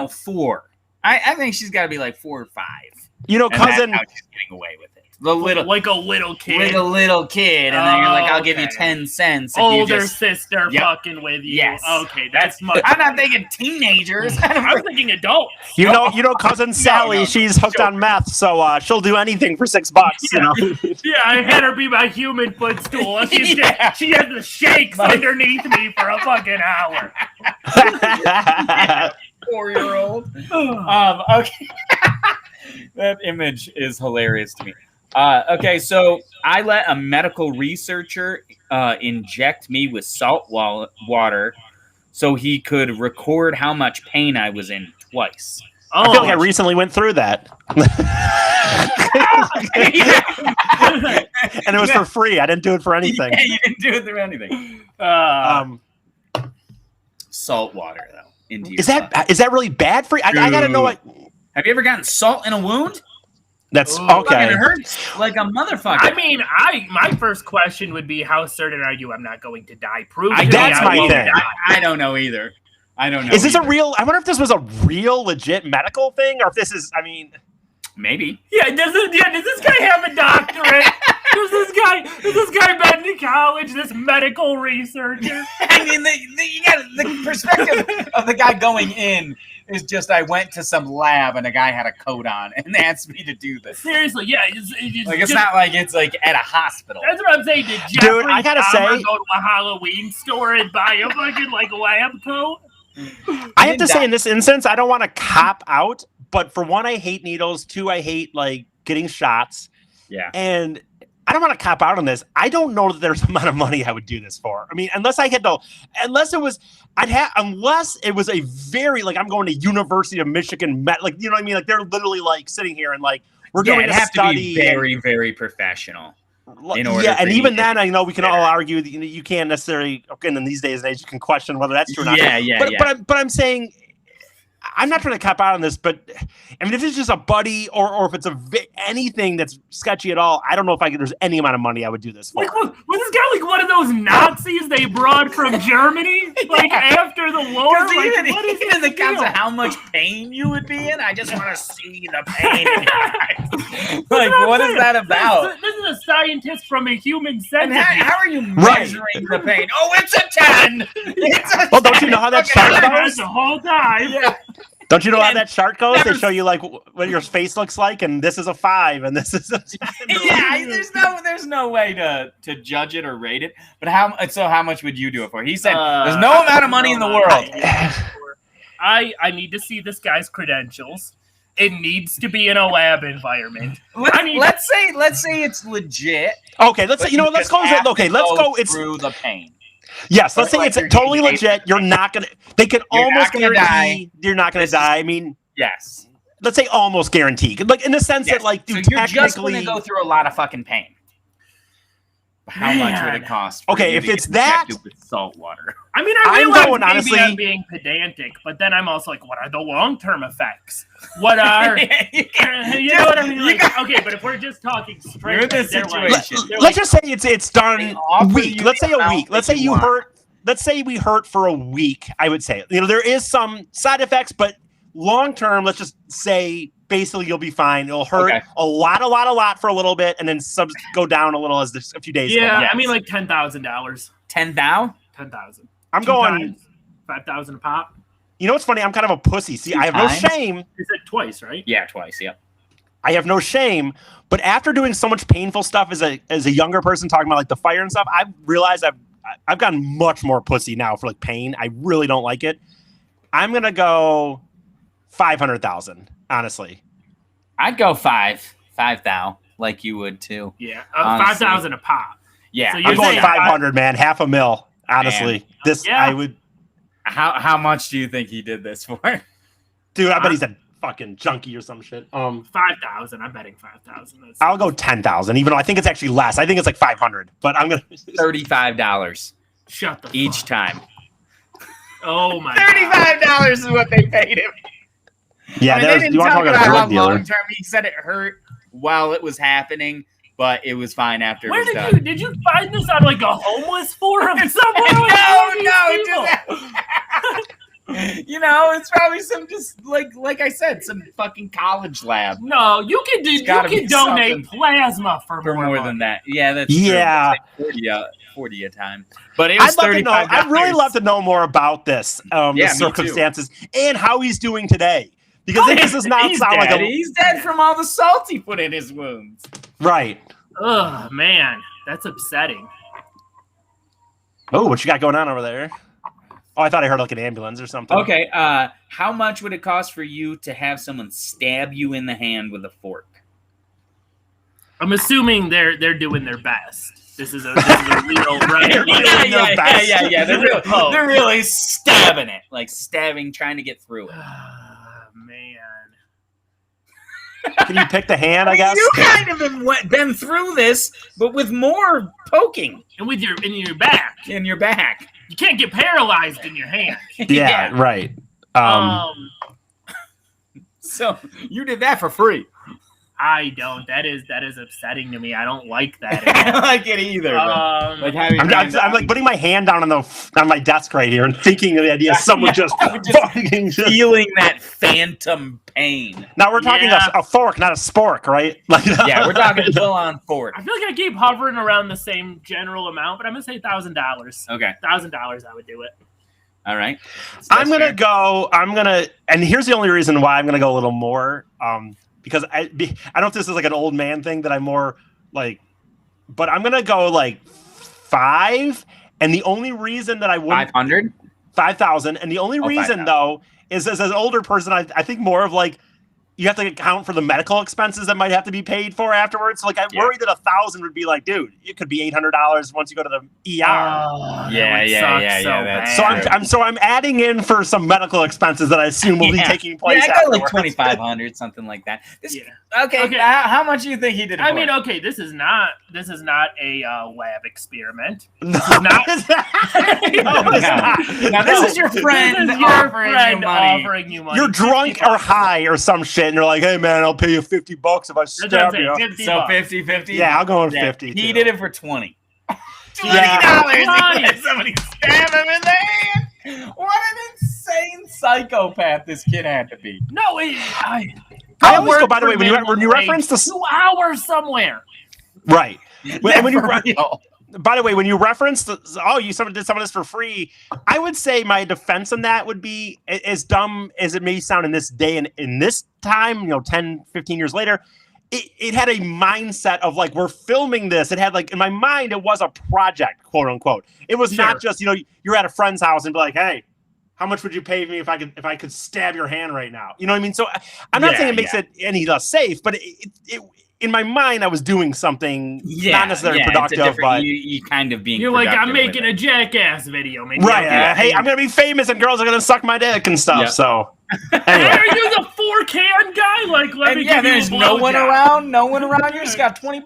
4. I think she's got to be like 4 or 5. Cousin. That's how she's getting away with it. like a little kid. With a little kid, and then you're like, I'll give you 10 cents. If Older you just... sister fucking with you. Yes. Okay, that's much. I'm not thinking teenagers. I was thinking adults. You know, cousin Sally, she's hooked on meth, so she'll do anything for $6. You know. Yeah, I had her be my human footstool. She has the shakes underneath me for a fucking hour. 4-year-old. Okay. That image is hilarious to me. Okay, so I let a medical researcher inject me with salt water so he could record how much pain I was in twice. I feel like I recently went through that. And it was for free. I didn't do it for anything. Yeah, you didn't do it for anything. Salt water, though. Is that really bad for you? I gotta know what. Have you ever gotten salt in a wound? That's okay. It hurts like a motherfucker. I mean, my first question would be, how certain are you I'm not going to die? Prove to me that's I my won't thing. die. I don't know either. I don't know. Is this a real? I wonder if this was a real, legit medical thing, or if this is. I mean, maybe. Yeah. Does this guy have a doctorate? Does this guy been to college? This medical researcher? I mean, you got the perspective of the guy going in. Is just I went to some lab and a guy had a coat on and they asked me to do this. Seriously, yeah. It's not like it's like at a hospital. That's what I'm saying. Did Jeffrey I gotta Dahmer say, go to a Halloween store and buy a fucking lab coat? I have to say, in this instance, I don't want to cop out, but for one, I hate needles. Two, I hate getting shots. Yeah. And I don't want to cop out on this. I don't know that there's the amount of money I would do this for. I mean, unless it was a very I'm going to University of Michigan, you know what I mean? They're literally sitting here and we're going to have study. To be very, very professional. In order and even then, I know we can all argue that you can't necessarily. Okay, in these days and age, you can question whether that's true or not. But I'm saying. I'm not trying to cop out on this, but I mean, if it's just a buddy or if it's anything that's sketchy at all, I don't know if there's any amount of money I would do this for. Was this guy one of those Nazis they brought from Germany after the war? Even the counts of how much pain you would be in, I just want to see the pain in your eyes. What is that about? This is a scientist from a human centipede. How are you measuring the pain? Oh, it's a 10! Well, don't you know how that chart goes? The whole time. Yeah. Don't you know how that chart goes? They show you what your face looks like, and this is a 5, and this is a 10. Yeah, there's no way to judge it or rate it. But how much would you do it for? He said there's no amount of money in the world. I need to see this guy's credentials. It needs to be in a lab environment. Let's say it's legit. Okay, let's say let's go. Okay, let's go. It's through the pain. Yes, let's say it's totally legit. You're not gonna. They can almost guarantee you're not gonna die. I mean, yes. Let's say almost guaranteed, in the sense that you're just gonna go through a lot of fucking pain. How much would it cost? Okay, if it's that with salt water. I mean, I'm being pedantic, but then I'm also what are the long-term effects? What are you know what I mean? Okay, but if we're just talking straight, you're in this situation. Let's just say it's done a week. Let's say a week. Let's say you hurt. Let's say we hurt for a week. I would say there is some side effects, but long term, let's just say basically you'll be fine. It'll hurt a lot for a little bit, and then go down a little as a few days. Yeah, I mean $10,000. $10,000. I'm going 5,000 a pop. You know what's funny? I'm kind of a pussy. See, I have no shame. You said twice, right? Yeah, twice. Yep. I have no shame, but after doing so much painful stuff as a younger person, talking about the fire and stuff, I've realized I've gotten much more pussy now for pain. I really don't like it. I'm gonna go 500,000. Honestly, I'd go 5,000, like you would too. Yeah, 5,000 a pop. Yeah, so I'm going 500, man. $500,000. Honestly, I would. How much do you think he did this for? Dude, I bet he's a fucking junkie or some shit. 5,000. I'm betting 5,000. I'll go 10,000, even though I think it's actually less. I think it's 500, but I'm gonna $35. Shut the each time. Oh my! $35 is what they paid him. Yeah, they didn't you want to talk about a drug dealer? Long term, he said it hurt while it was happening, but it was fine after. Where did you find this on a homeless forum somewhere? You know, it's probably some just like I said, some fucking college lab No, you can do. You gotta can be donate something plasma for for more money. than that. Yeah, that's Yeah. true. It's like 40 a time. But it was I'd love to know. $35. I'd really love to know more about this, Yeah, the me too. circumstances, and how he's doing today. Because this does not He's sound dead. like a He's dead from all the salt he put in his wounds. right. Oh man, that's upsetting. Oh, what you got going on over there? Oh, I thought I heard like an ambulance or something. Okay, how much would it cost for you to have someone stab you in the hand with a fork? I'm assuming they're doing their best. This is a real right. Yeah. They're really stabbing it, like trying to get through it. Man. Can you pick the hand? I guess. You kind of have been through this, but with more poking And with in your back. in your back. You can't get paralyzed in your hand. Yeah, right. So you did that for free. I don't. That is upsetting to me. I don't like that. I don't like it either. Like having I'm like putting my hand down on my desk right here and thinking of the idea of someone just fucking feeling that phantom pain. Now we're talking a fork, not a spork, right? Like, Yeah, we're talking full on fork. I feel like I keep hovering around the same general amount, but I'm gonna say $1,000. Okay. $1,000, I would do it. All right. I'm gonna, and here's the only reason why I'm gonna go a little more, because I don't know if this is like an old man thing that I'm more like, but I'm gonna go like 5, and the only reason that I wouldn't 500, 5,000, and the only reason 5,000. though is as an older person, I think more of like you have to account for the medical expenses that might have to be paid for afterwards. So like I worry that 1,000 would be like, dude, it could be $800 once you go to the ER. So I'm adding in for some medical expenses that I assume will be taking place. Yeah, I got like afterwards. 2,500, something like that. Okay. How much do you think he did? I mean, okay, this is not a lab experiment. No, This is not. Now this is your friend This is your offering friend you money. offering you money. You're drunk or high or some shit, and you're like, "Hey man, I'll pay you $50 if I stab you." 50 So bucks. 50-50? Yeah, I'll go with 50. He too. did it for $20. Yeah. $20 to let somebody stab him in the hand. What an insane psychopath this kid had to be. No, I always go. By the way, when you reference the 2 hours somewhere. right, when you real. by the way, when you reference did some of this for free, I would say my defense on that would be as dumb as it may sound in this day and in this time, 10, 15 years later. It had a mindset of like, we're filming this. It had like, in my mind, it was a project, quote unquote. It was not just, you're at a friend's house and be like, hey, how much would you pay me if I could stab your hand right now? You know what I mean? So I'm not saying it makes it any less safe, but it in my mind, I was doing something not necessarily productive, but you kind of being. You're like, I'm productive making a Jackass video, right? Hey, I'm gonna be famous, and girls are gonna suck my dick and stuff. Yep. So, Hey, are you the 4-can guy? Like, let me give you there's a no one blowjob. around. You just got $20.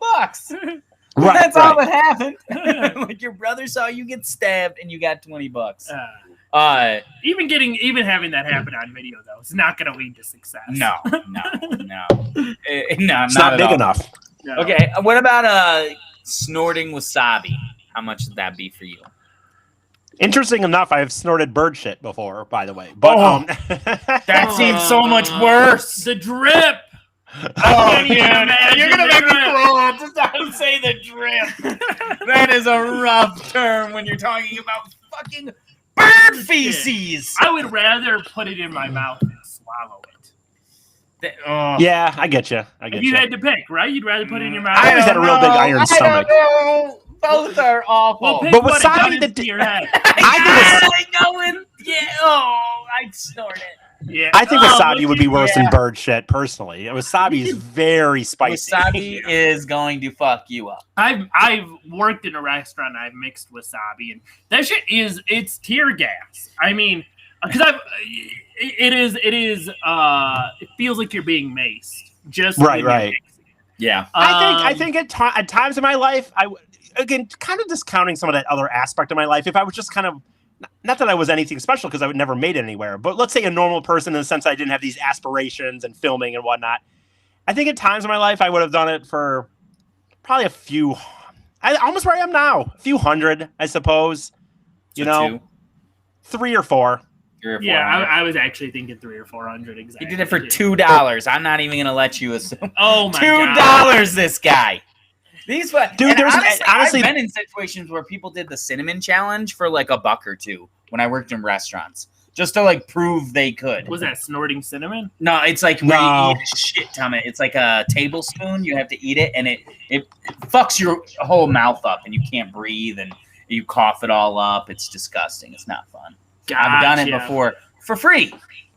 right, That's all that happened. Like your brother saw you get stabbed, and you got $20. Even having that happen on video though, it's not going to lead to success. No. It's not big enough. No. Okay, what about snorting wasabi? How much would that be for you? Interesting enough, I have snorted bird shit before, by the way. But That seems so much worse. The drip. Oh, man, you're gonna make me throw up. Just don't say the drip. That is a rough term when you're talking about fucking bird feces. I would rather put it in my mouth than swallow it. Yeah, I get you. If you had to pick, right? You'd rather put it in your mouth. I always had a real big iron stomach. Both are awful. Well, pick But one wasabi and put it into your head. I'd snort it. Yeah. I think wasabi would be worse than bird shit, personally. Wasabi is very spicy. Wasabi is going to fuck you up. I've worked in a restaurant. I've mixed wasabi, and that shit it's tear gas. I mean, because it feels like you're being maced. Just right. Yeah. I think at times in my life, again, kind of discounting some of that other aspect of my life. If I was just kind of, not that I was anything special because I would never made it anywhere, but let's say a normal person in the sense I didn't have these aspirations and filming and whatnot. I think at times in my life I would have done it for probably almost where I am now, a few hundred, I suppose. 3 or 4. 3 or 400. Yeah, I was actually thinking 300 or 400 exactly. He did it for $2. I'm not even gonna let you assume. Oh my $2, God. this guy. These dude, there's honestly, I've been in situations where people did the cinnamon challenge for like $1 or $2 when I worked in restaurants, just to like prove they could. Was that snorting cinnamon? No, it's like where you eat a shit ton of it. It's like a tablespoon. You have to eat it, and it fucks your whole mouth up, and you can't breathe, and you cough it all up. It's disgusting. It's not fun. Gotcha. I've done it before for free,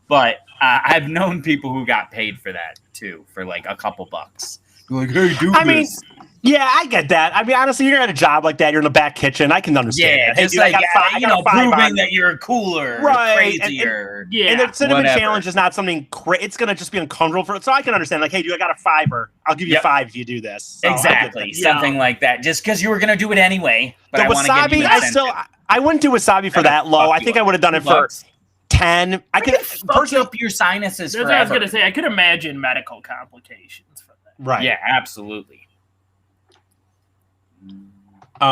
but I've known people who got paid for that too, for like a couple bucks. You're like, hey, do this. Yeah, I get that. I mean, honestly, you're at a job like that. You're in the back kitchen. I can understand. Yeah, that. just Hey, like proving that you're cooler, right, crazier. And the cinnamon challenge is not something. It's gonna just be uncomfortable for it. So I can understand. Like, hey, dude, I got a $5. I'll give you $5 if you do this. So exactly, something like that. Just because you were gonna do it anyway. But the wasabi, I wouldn't do wasabi for that low. I think I would have done it for 10. I could personally up your sinuses. That's what I was gonna say. I could imagine medical complications from that. Right. Yeah, absolutely. Okay.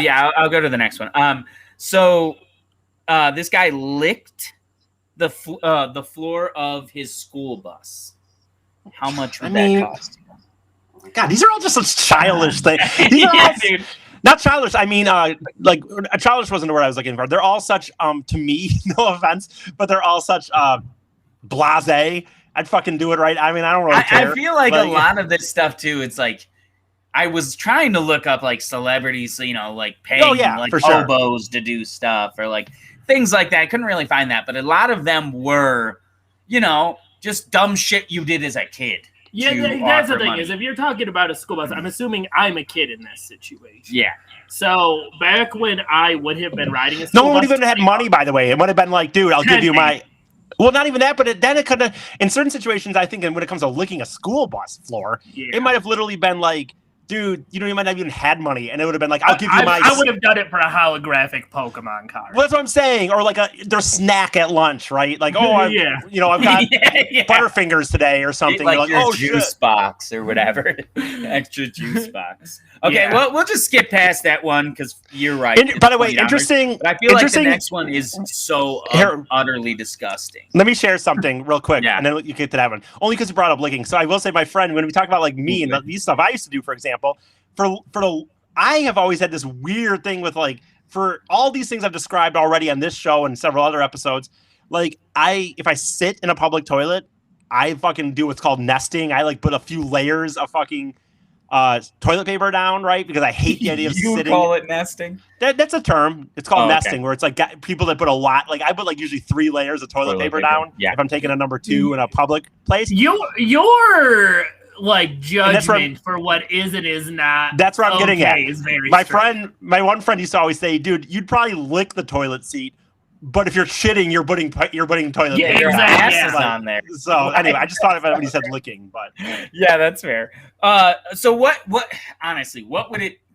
I'll go to the next one. So this guy licked the floor of his school bus. How much would that cost you? God, these are all just such childish things. Dude. Not childish. I mean, like childish wasn't the word I was looking for. They're all such, to me, no offense, but they're all such blasé. I'd fucking do it right. I mean, I don't really care. I feel like a lot of this stuff too. It's like I was trying to look up like celebrities, like paying like hobos to do stuff or like things like that. I couldn't really find that, but a lot of them were, just dumb shit you did as a kid. Yeah, that's the thing is if you're talking about a school bus, I'm assuming I'm a kid in this situation. Yeah. So back when I would have been riding a school bus, no one would even had money. By the way, it would have been like, dude, I'll give you my. Well, not even that, but then it could have. In certain situations, I think, when it comes to licking a school bus floor, it might have literally been like, dude, you might not have even had money, and it would have been like, I'll give you my. I would have done it for a holographic Pokemon card. Well, that's what I'm saying, or like their snack at lunch, right? Like, I've got Butterfingers today or something. Like your juice box or whatever, extra juice box. Okay, well, we'll just skip past that one because you're right. By the way, interesting. But I feel like the next one is so utterly disgusting. Let me share something real quick, and then you get to that one. Only because you brought up licking. So I will say, my friend, when we talk about like me and these stuff I used to do, for example, I have always had this weird thing with like for all these things I've described already on this show and several other episodes. Like if I sit in a public toilet, I fucking do what's called nesting. I like put a few layers of fucking toilet paper down, right? Because I hate the idea of sitting. You call it nesting? That's a term. It's called nesting, where it's like people that put a lot. Like I put like usually 3 layers of toilet paper down. Yeah. If I'm taking a number 2 in a public place. Your like judgment for what is and is not. That's what I'm getting at. Is very my one friend used to always say, "Dude, you'd probably lick the toilet seat." But if you're shitting, you're putting toilet paper. Your ass is on there. So anyway, I just thought of it when he said licking, but yeah, that's fair. So what honestly,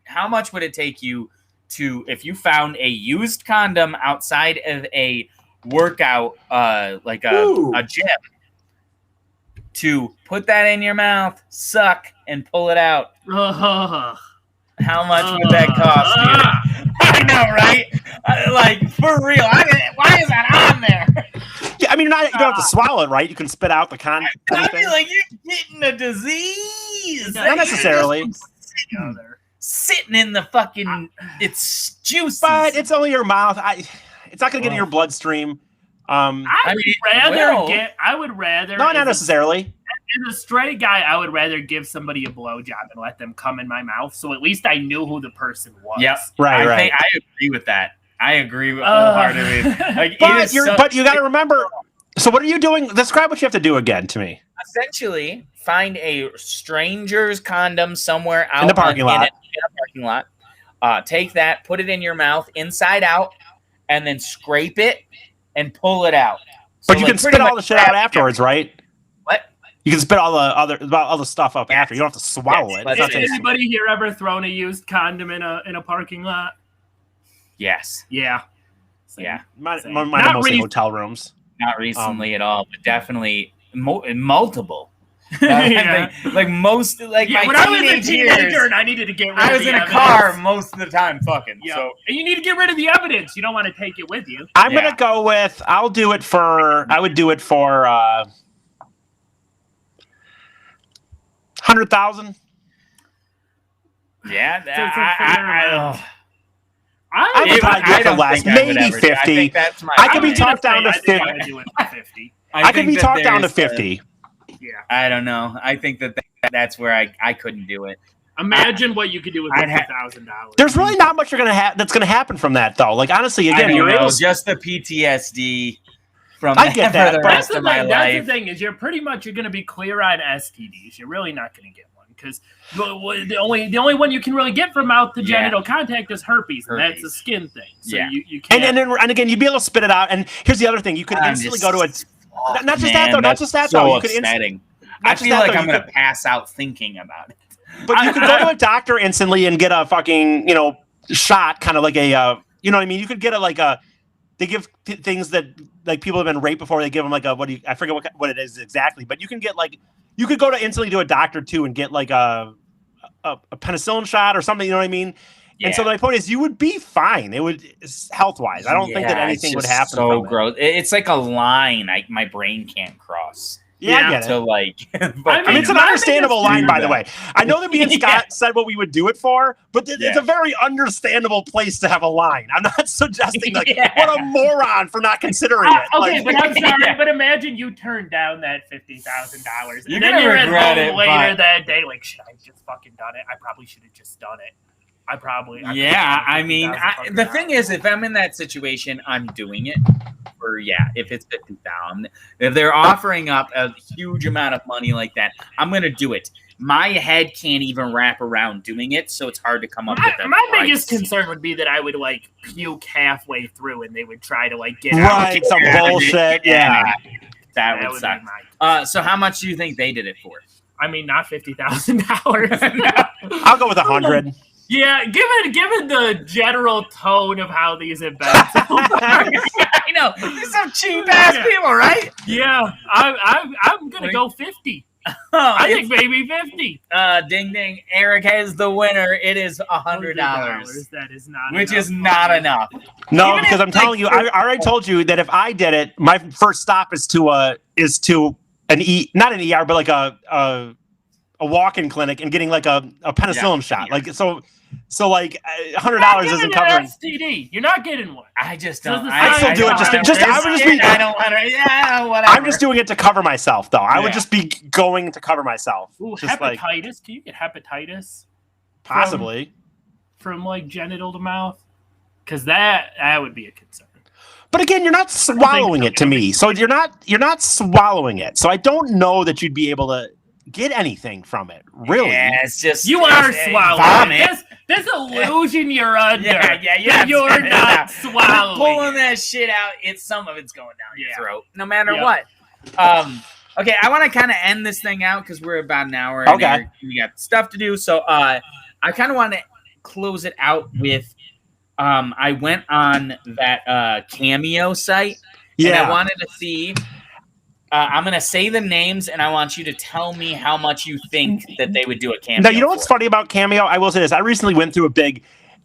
how much would it take you to, if you found a used condom outside of a workout, like a gym, to put that in your mouth, suck, and pull it out? How much would that cost you? I know, right? Like, for real. Why is that on there? Yeah, I mean, you don't have to swallow it, right? You can spit out the condom. I feel like you're getting a disease. Not necessarily. Sitting in the fucking, it's juicy. But it's only your mouth. It's not going to get in your bloodstream. I would rather. No, not necessarily. As a straight guy, I would rather give somebody a blowjob and let them come in my mouth, so at least I knew who the person was. Yep, right. I agree with that. I agree wholeheartedly. Like, but you got to remember. So, what are you doing? Describe what you have to do again to me. Essentially, find a stranger's condom somewhere out in the parking lot. In a parking lot. Take that, put it in your mouth, inside out, and then scrape it and pull it out. But you can spit all the shit out afterwards, right? What? You can spit all the stuff up after. You don't have to swallow it. Has anybody here ever thrown a used condom in a parking lot? Yes. Yeah. Yeah. Mine mostly hotel rooms. Not recently at all, but definitely multiple. Yeah. Like most, like Yeah, my when I was a teenage teenager years, and I needed to get rid I of was the in a evidence. car most of the time, fucking. Yeah. So And you need to get rid of the evidence. You don't want to take it with you. I'm Yeah. gonna go with. I would do it for 100,000. yeah, So it's a fair amount. I would probably do it for less, maybe 50. I think that's my. I could be was gonna talked down to say, I think 50. I would do it for 50. I could think be that talked down to there's 50. Yeah. I don't know. I think that's where I couldn't do it. Imagine what you could do with I'd ha- $50,000. There's really not much that's gonna happen from that though. Like honestly, I again, don't you're know, able. just the PTSD from I get that, for the but- rest of my That's life. the thing is you're going to be clear on STDs. You're really not going to get one because the only one you can really get from mouth to genital contact is herpes, and that's a skin thing. So Yeah. you can't. And again, you'd be able to spit it out. And here's the other thing: you could instantly go to a. Not just that though. Not just that so though. You could upsetting. not I just feel that, like though, I'm you gonna could- pass out thinking about it. But you could go to a doctor instantly and get a fucking shot, kind of like a you know what I mean. You could get they give things that like people have been raped before. They give them like I forget what it is exactly. But you can get you could go to instantly to a doctor too and get like a penicillin shot or something. You know what I mean? Yeah. And so my point is, you would be fine. It would health wise. I don't think that anything would happen. So from gross. It's like a line my brain can't cross. Yeah, I get it. So like, I I mean, it's an my understandable biggest- line, by the way. I know that me and Scott said what we would do it for, but it's a very understandable place to have a line. I'm not suggesting what a moron for not considering it. Okay, Like, but I'm sorry. Yeah. But imagine you turned down that $50,000, You're and then gonna you're at regret home it, later but- that day, like, should I have just fucking done it? I probably should have just done it. Yeah, I mean, the thing is, if I'm in that situation, I'm doing it. Or if it's $50,000, if they're offering up a huge amount of money like that, I'm gonna do it. My head can't even wrap around doing it, so it's hard to come up with that. My biggest concern would be that I would like puke halfway through, and they would try to like get right, out. some bullshit. Yeah. That That would would suck. be my. So how much do you think they did it for? I mean, not $50,000. I'll go with 100. Yeah, given the general tone of how these have been. I know these some cheap ass people, right? Yeah, I'm gonna go 50. I think maybe 50. Ding ding! Eric has the winner. It is $100, That is not. which enough is not money. enough. No, Even because if, I'm telling you, I already told you that if I did it, my first stop is to an not an ER, but like a walk-in clinic and getting like a penicillin shot. Like so like $100 isn't covering. STD. You're not getting one. I just don't. I'd still do it I would just be. I don't want to. Yeah, whatever. I'm just doing it to cover myself, though. I would Yeah. just be going to cover myself. Ooh, Just like hepatitis. Can you get hepatitis possibly. from like genital to mouth? Because that would be a concern. But again, you're not swallowing it to me. So you're not swallowing it. So I don't know that you'd be able to get anything from it. Really. Yeah, it's just You are it's swallowing. vomit. This illusion you're under. Yeah. You're not I'm swallowing. pulling that shit out. Some of it's going down your Yeah. throat, no matter Yeah. what. Okay, I want to kind of end this thing out because we're about an hour. And Okay. we got stuff to do. So I kind of want to close it out with. I went on that Cameo site, and I wanted to see. I'm going to say the names, and I want you to tell me how much you think that they would do a Cameo. Now, you know what's funny about Cameo? I will say this. I recently went through a big.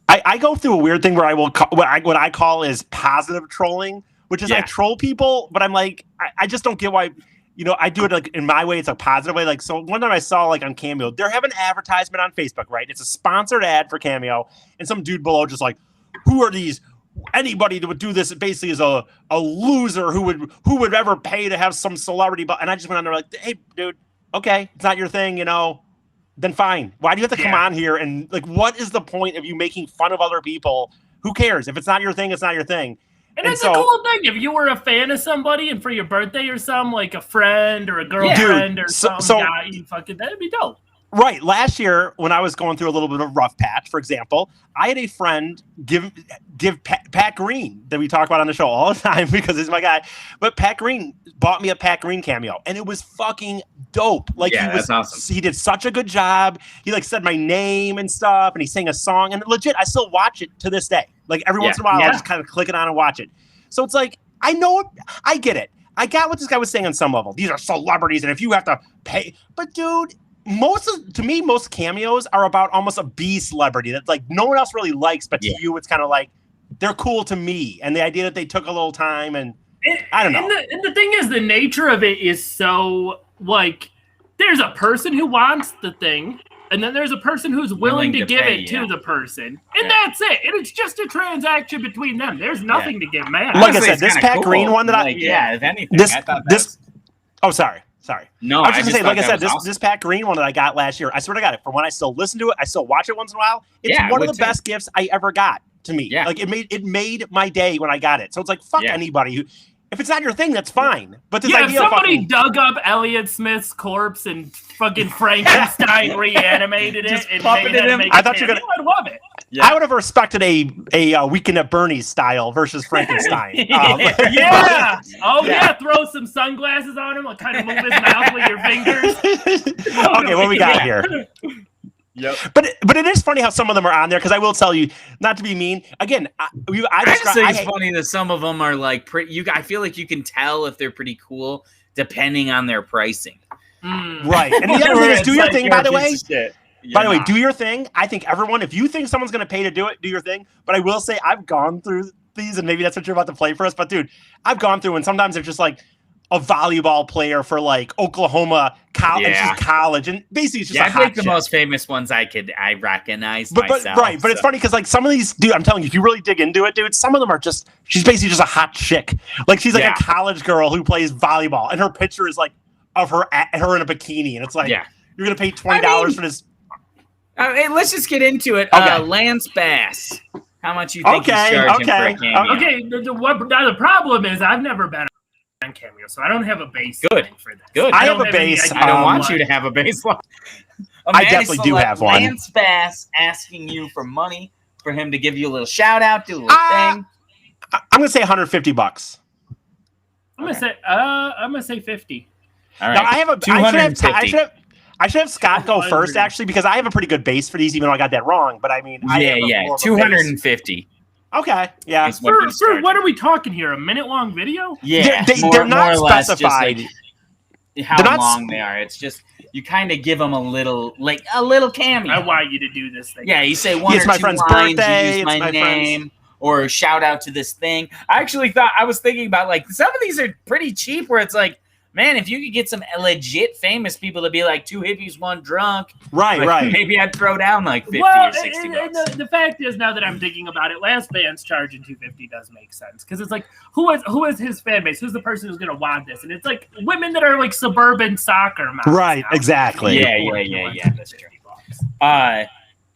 I go through a weird thing where I will what I call is positive trolling, which is I troll people, but I'm like I just don't get why. I do it like in my way. It's a positive way. Like, so one time I saw like on Cameo, they have an advertisement on Facebook, right? It's a sponsored ad for Cameo, and some dude below just like, who are these? Anybody that would do this basically is a loser who would ever pay to have some celebrity. But and I just went on there like, hey, dude, okay, it's not your thing, then fine. Why do you have to come on here and like, what is the point of you making fun of other people? Who cares? If it's not your thing, it's not your thing. And it's a cool thing. If you were a fan of somebody and for your birthday or something, like a friend or a girlfriend or some guy, that'd be dope. Right. Last year, when I was going through a little bit of a rough patch, for example, I had a friend give Pat Green that we talk about on the show all the time because he's my guy. But Pat Green bought me a Pat Green cameo, and it was fucking dope. Like that's awesome. He did such a good job. He like said my name and stuff, and he sang a song. And legit, I still watch it to this day. Like every once in a while, I'll just kind of click it on and watch it. So it's like I know I get it. I got what this guy was saying on some level. These are celebrities, and if you have to pay, but dude, most cameos are about almost a B celebrity that's like no one else really likes, but to you, it's kind of like they're cool to me, and the idea that they took a little time and I don't know. And the thing is, the nature of it is so like there's a person who wants the thing, and then there's a person who's willing to give it to the person, and that's it. And it's just a transaction between them. There's nothing to get mad. Like I said, this Pat Green one that if anything, I thought sorry. No, I was just gonna say, like I said, this Pat Green one that I got last year, I swear to God, from when I still listen to it, I still watch it once in a while. It's one of the best gifts I ever got to me. Yeah. Like it made my day when I got it. So it's like fuck anybody who. If it's not your thing, that's fine. But this idea if somebody dug up Elliot Smith's corpse and fucking Frankenstein reanimated it and made it, I thought you were gonna. I'd love it. Yeah. I would have respected a Weekend at Bernie's style versus Frankenstein. Throw some sunglasses on him, kind of move his mouth with your fingers. Okay, what we got here? Yep. But it is funny how some of them are on there because I will tell you, not to be mean. Again, I just think it's funny that some of them are like pretty. I feel like you can tell if they're pretty cool depending on their pricing. Right. And the other thing is, do your thing. By the way, do your thing. I think everyone, if you think someone's going to pay to do it, do your thing. But I will say, I've gone through these, and maybe that's what you're about to play for us. But dude, I've gone through, and sometimes they're just like a volleyball player for like Oklahoma college, and basically it's just I think the most famous ones I recognize myself. But it's funny because like some of these, dude, I'm telling you, if you really dig into it, dude, some of them are just she's basically just a hot chick. Like she's like a college girl who plays volleyball, and her picture is like of her in a bikini, and it's like you're gonna pay $20 for this. Hey, let's just get into it. Lance Bass, how much you think he's charging for a cameo? Okay, the problem is I've never been on cameo, so I don't have a baseline for this. Good. I have a base. I don't want you to have a baseline. I definitely do have one. Lance Bass asking you for money for him to give you a little shout out, do a little thing. I'm gonna say $150. I'm gonna say 50. All right. Now I have a 250. I should have Scott go first actually because I have a pretty good base for these, even though I got that wrong. But I mean, 250. Okay, yeah. For what are we talking here? A minute-long video? Yeah, they're not specified. How long they are. It's just you kind of give them a little cameo. I want you to do this thing. Yeah, you say one or my two friend's lines. birthday. You use my name or shout out to this thing. I was thinking about like some of these are pretty cheap. Where it's like, man, if you could get some legit famous people to be like two hippies, one drunk. Right. Maybe I'd throw down like 50 or 60 bucks. And the fact is, now that I'm thinking about it, last band's charging $250 does make sense. Because it's like, who is his fan base? Who's the person who's going to want this? And it's like women that are like suburban soccer moms. Right, exactly. Yeah. That's true.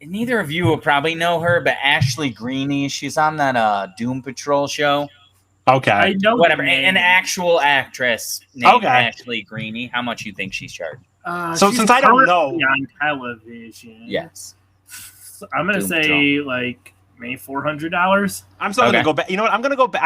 Neither of you will probably know her, but Ashley Greeny, she's on that Doom Patrol show. Okay. I know whatever. An actual actress named Ashley Greeny. How much you think she's charging? So since I don't know on television, yes, I'm gonna say like maybe $400. I'm still gonna go back. You know what? I'm gonna go back.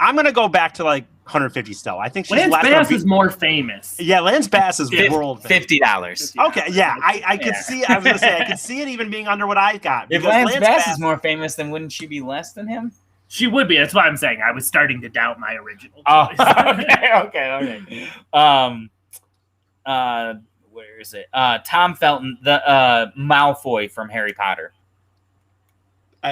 I'm gonna go back to like 150 still. I think she's Lance Bass is more famous. Yeah, Lance Bass is world famous. $50. Okay, yeah, I could see. I was gonna say I could see it even being under what I got. If Lance Bass is more famous, then wouldn't she be less than him? She would be. That's why I'm saying I was starting to doubt my original choice. Okay. Where is it? Tom Felton, the Malfoy from Harry Potter.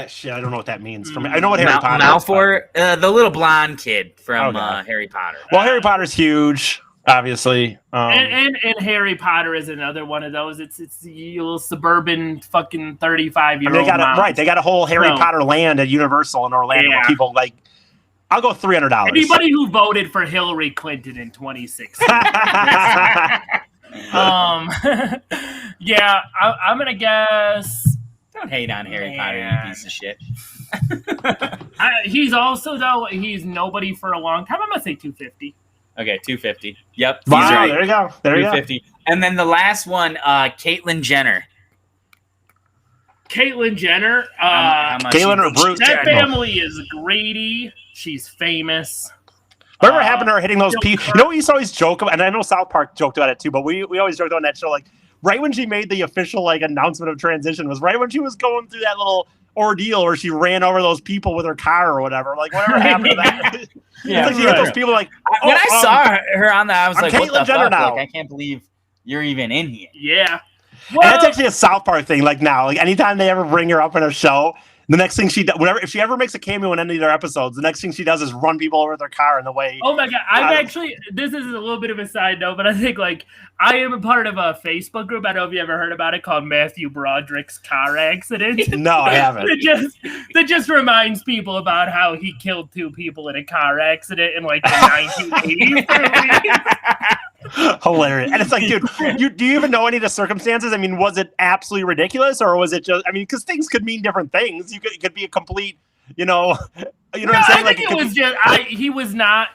Shit, I don't know what that means. I know what Harry Potter Malfoy, the little blonde kid from Harry Potter. Well, Harry Potter's huge, obviously. And Harry Potter is another one of those. It's the little suburban fucking 35-year-old. They got a whole Harry Potter land at Universal in Orlando. Where people like. I'll go $300. Anybody who voted for Hillary Clinton in 2016. Yeah, I'm gonna guess. Don't hate on Harry Potter, you piece of shit. He's also he's nobody for a long time. I'm gonna say 250. Okay, 250. Yep. Wow, he's right. There you go. 250. And then the last one, Caitlyn Jenner. Caitlyn Jenner. Caitlyn or Brute. That family is greedy. She's famous. Whatever happened to her hitting those people? You know, we used to always joke about, and I know South Park joked about it too, but we always joked on that show, like, right when she made the official, like, announcement of transition was right when she was going through that little ordeal where she ran over those people with her car or whatever. Like, whatever happened to that? Yeah, It's like she hit those people like, when I saw her on that, I was I'm like, what Caitlyn the Jenner fuck? now. Like, I can't believe you're even in here. Yeah. and that's actually a South Park thing. Like now, like anytime they ever bring her up in a show, the next thing she does, if she ever makes a cameo in any of their episodes, the next thing she does is run people over with their car in the way. Oh my god! This is a little bit of a side note, but I think like I am a part of a Facebook group. I don't know if you ever heard about it, called Matthew Broderick's car accident. No, I haven't. That just reminds people about how he killed 2 people in a car accident in like the 1980s. Hilarious. And it's like, dude, do you even know any of the circumstances? I mean, was it absolutely ridiculous, or was it just? I mean, because things could mean different things. It could be a complete, what I'm saying? I Like think it was just he was not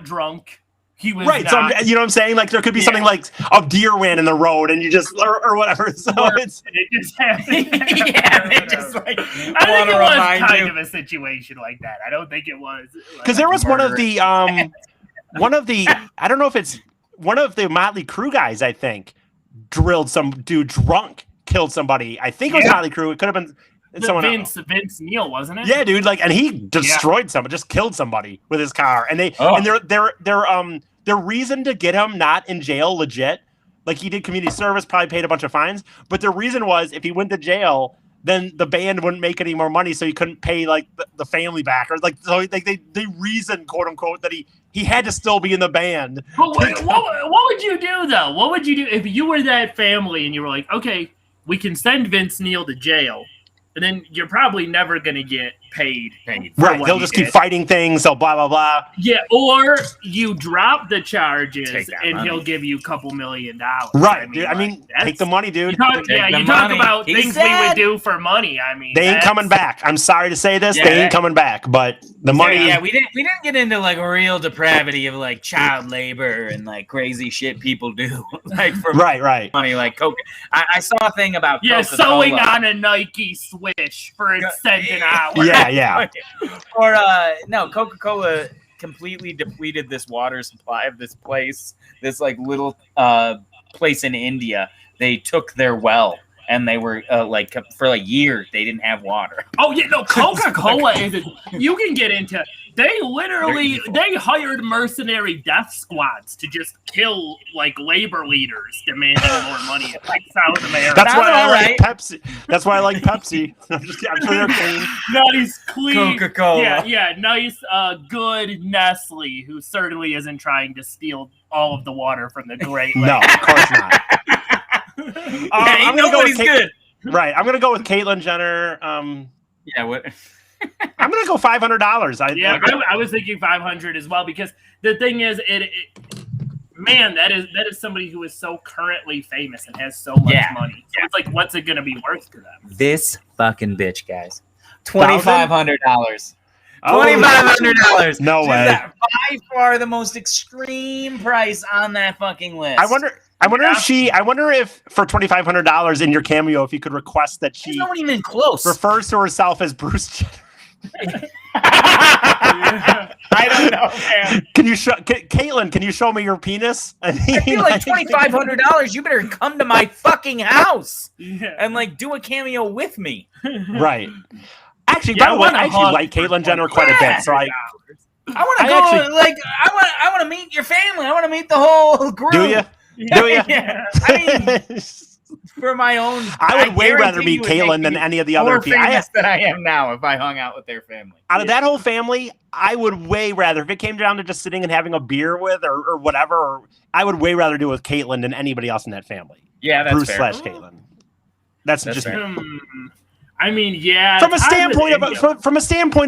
drunk. He was right. not, So you know what I'm saying? Like there could be something like a deer ran in the road, and you just or whatever. So it just happened. Yeah, they just like I think it was kind of a situation like that. I don't think it was because there was one of the I don't know if it's one of the Motley Crue guys. I think drilled some dude drunk, killed somebody. I think it was Motley Crue. It could have been. Vince Neil, wasn't it? Yeah, dude. Like, and he destroyed someone, just killed somebody with his car. And their reason to get him not in jail, legit. Like he did community service, probably paid a bunch of fines. But the reason was if he went to jail, then the band wouldn't make any more money, so he couldn't pay like the family back, or like so. Like they reason, quote unquote, that he had to still be in the band. But what would you do though? What would you do if you were that family and you were like, okay, we can send Vince Neil to jail, and then you're probably never going to get paid. Right. They'll just keep fighting things. So blah, blah, blah. Yeah. Or you drop the charges and money. He'll give you a couple $1 million. Right. I mean, take the money, dude. You talk about things we would do for money. I mean, they ain't coming back. I'm sorry to say this. Yeah, they ain't coming back. But the money. Yeah, we didn't get into like a real depravity of like child labor and like crazy shit people do. Like for right. money, like Coke. I saw a thing about Coca-Cola. Sewing on a Nike swish for a cent an hour. Yeah. Or no, Coca-Cola completely depleted this water supply of this place, this like little place in India. They took their well, and they were like for like years they didn't have water. Oh yeah, no, Coca-Cola is. You can get into. They hired mercenary death squads to just kill like labor leaders demanding more money in like South America. That's why I like Pepsi. That's why I like Pepsi. I'm sure they're clean. Nice, clean Coca-Cola. Yeah, nice, good Nestle, who certainly isn't trying to steal all of the water from the Great Lakes. No, of course not. I'm gonna go with good. Right, I'm gonna go with Caitlyn Jenner. Yeah, what? I'm gonna go $500. I was thinking 500 as well, because the thing is, man, that is somebody who is so currently famous and has so much money. So it's like, what's it gonna be worth to them? This fucking bitch, guys. $2,500. $2,500. No way. That by far the most extreme price on that fucking list. I wonder if for $2,500 in your cameo, if you could request that she not even close refers to herself as Bruce Jenner. I don't know, man. Caitlyn, can you show me your penis? I feel like $2,500. You better come to my fucking house and like do a cameo with me. Right. Actually, by the way, I actually like Caitlyn Jenner quite a bit. So I want to go. I want to meet your family. I want to meet the whole group. Do you? Yeah. I mean, for my own, I would way rather meet Caitlyn than any of the other people. That I am now if I hung out with their family. Out of that whole family, I would way rather, if it came down to just sitting and having a beer with or whatever, I would way rather do it with Caitlyn than anybody else in that family. Yeah, that's Bruce fair. / Caitlyn. That's just fair. I mean, yeah. From a standpoint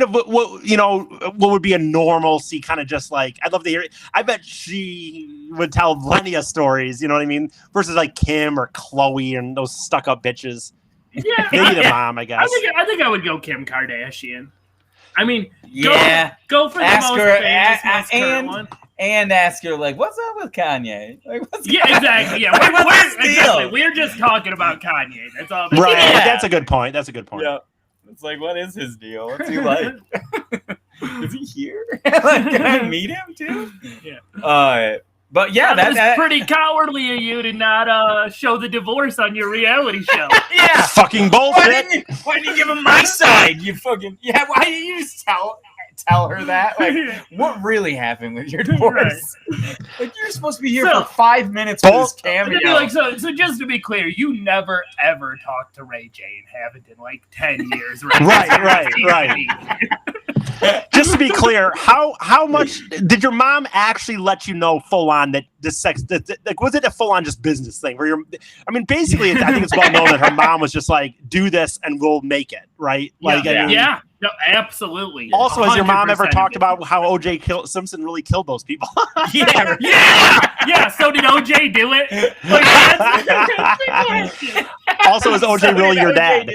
of what you know, what would be a normalcy, kind of just like I'd love to hear it. I bet she would tell plenty of stories. You know what I mean? Versus like Kim or Chloe and those stuck-up bitches. Yeah, maybe the mom. I guess. I think I would go Kim Kardashian. I mean, go for the ask most her famous current one. And ask her, like, what's up with Kanye? Like, exactly. Yeah, we're just talking about Kanye. That's all. Right. Yeah. That's a good point. Yeah. It's like, what is his deal? What's he like? Is he here? Like, can I meet him too? Yeah. But yeah, that was that pretty cowardly of you to not show the divorce on your reality show. yeah. Fucking bullshit. Why didn't you give him my side? You fucking Why didn't you just tell her that? Like, what really happened with your divorce? Like, you're supposed to be here for 5 minutes for this cameo. Like, so just to be clear, you never ever talked to Ray J and haven't in like 10 years. Right. Just to be clear, how much did your mom actually let you know full on that the sex? Like, was it a full on just business thing? Basically, I think it's well known that her mom was just like, "Do this and we'll make it," right? Like, yeah. No, absolutely. Also, has your mom ever talked about how O.J. Simpson really killed those people? Yeah. So did O.J. do it? Like, also, is O.J. really your dad?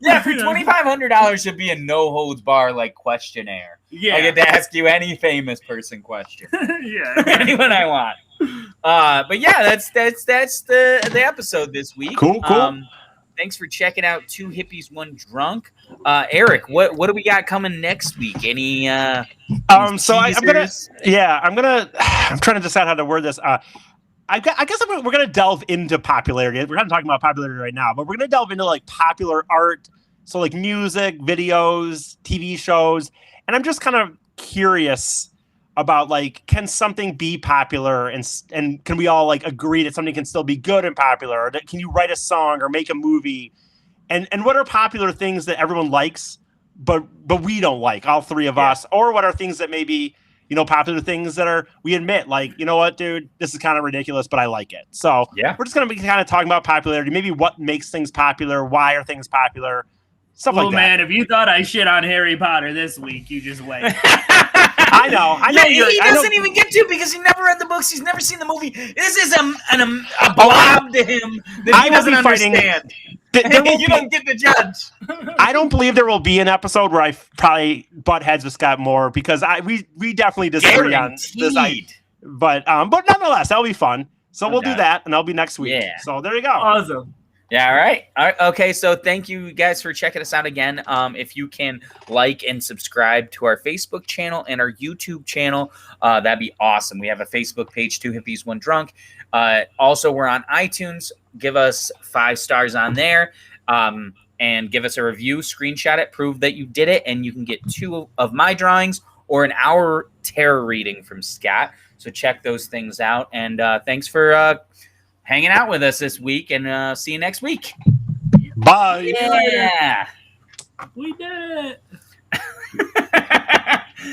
Yeah, for $2,500 should be a no holds bar like questionnaire. Yeah, I get to ask you any famous person question. Yeah, anyone I want. But yeah, that's the episode this week. Cool. Thanks for checking out Two Hippies, One Drunk. Eric, what do we got coming next week? Any so I'm trying to decide how to word this. I guess we're going to delve into popularity. We're not talking about popularity right now, but we're going to delve into like popular art. So like music, videos, TV shows. And I'm just kind of curious about like, can something be popular and can we all like agree that something can still be good and popular? Or that, can you write a song or make a movie? And what are popular things that everyone likes, but we don't like, all three of us? Or what are things that maybe, popular things that we admit, like, you know what, dude, this is kind of ridiculous, but I like it. So we're just going to be kind of talking about popularity, maybe what makes things popular, why are things popular, stuff like that. Man, if you thought I shit on Harry Potter this week, you just wait. I know. He doesn't even get to because he never read the books. He's never seen the movie. This is a blob to him that he doesn't understand. You don't get the judge. I don't believe there will be an episode where I probably butt heads with Scott Moore because we definitely disagree on this. But nonetheless, that'll be fun. So we'll do that, and that'll be next week. Yeah. So there you go. Awesome. Yeah, all right. Okay, so thank you guys for checking us out again. If you can like and subscribe to our Facebook channel and our YouTube channel, that'd be awesome. We have a Facebook page, Two Hippies, One Drunk. Also, we're on iTunes. Give us 5 stars on there and give us a review. Screenshot it, prove that you did it, and you can get 2 of my drawings or an hour tarot reading from Scott. So check those things out. And thanks for hanging out with us this week, and see you next week. Bye. Yeah. We did it.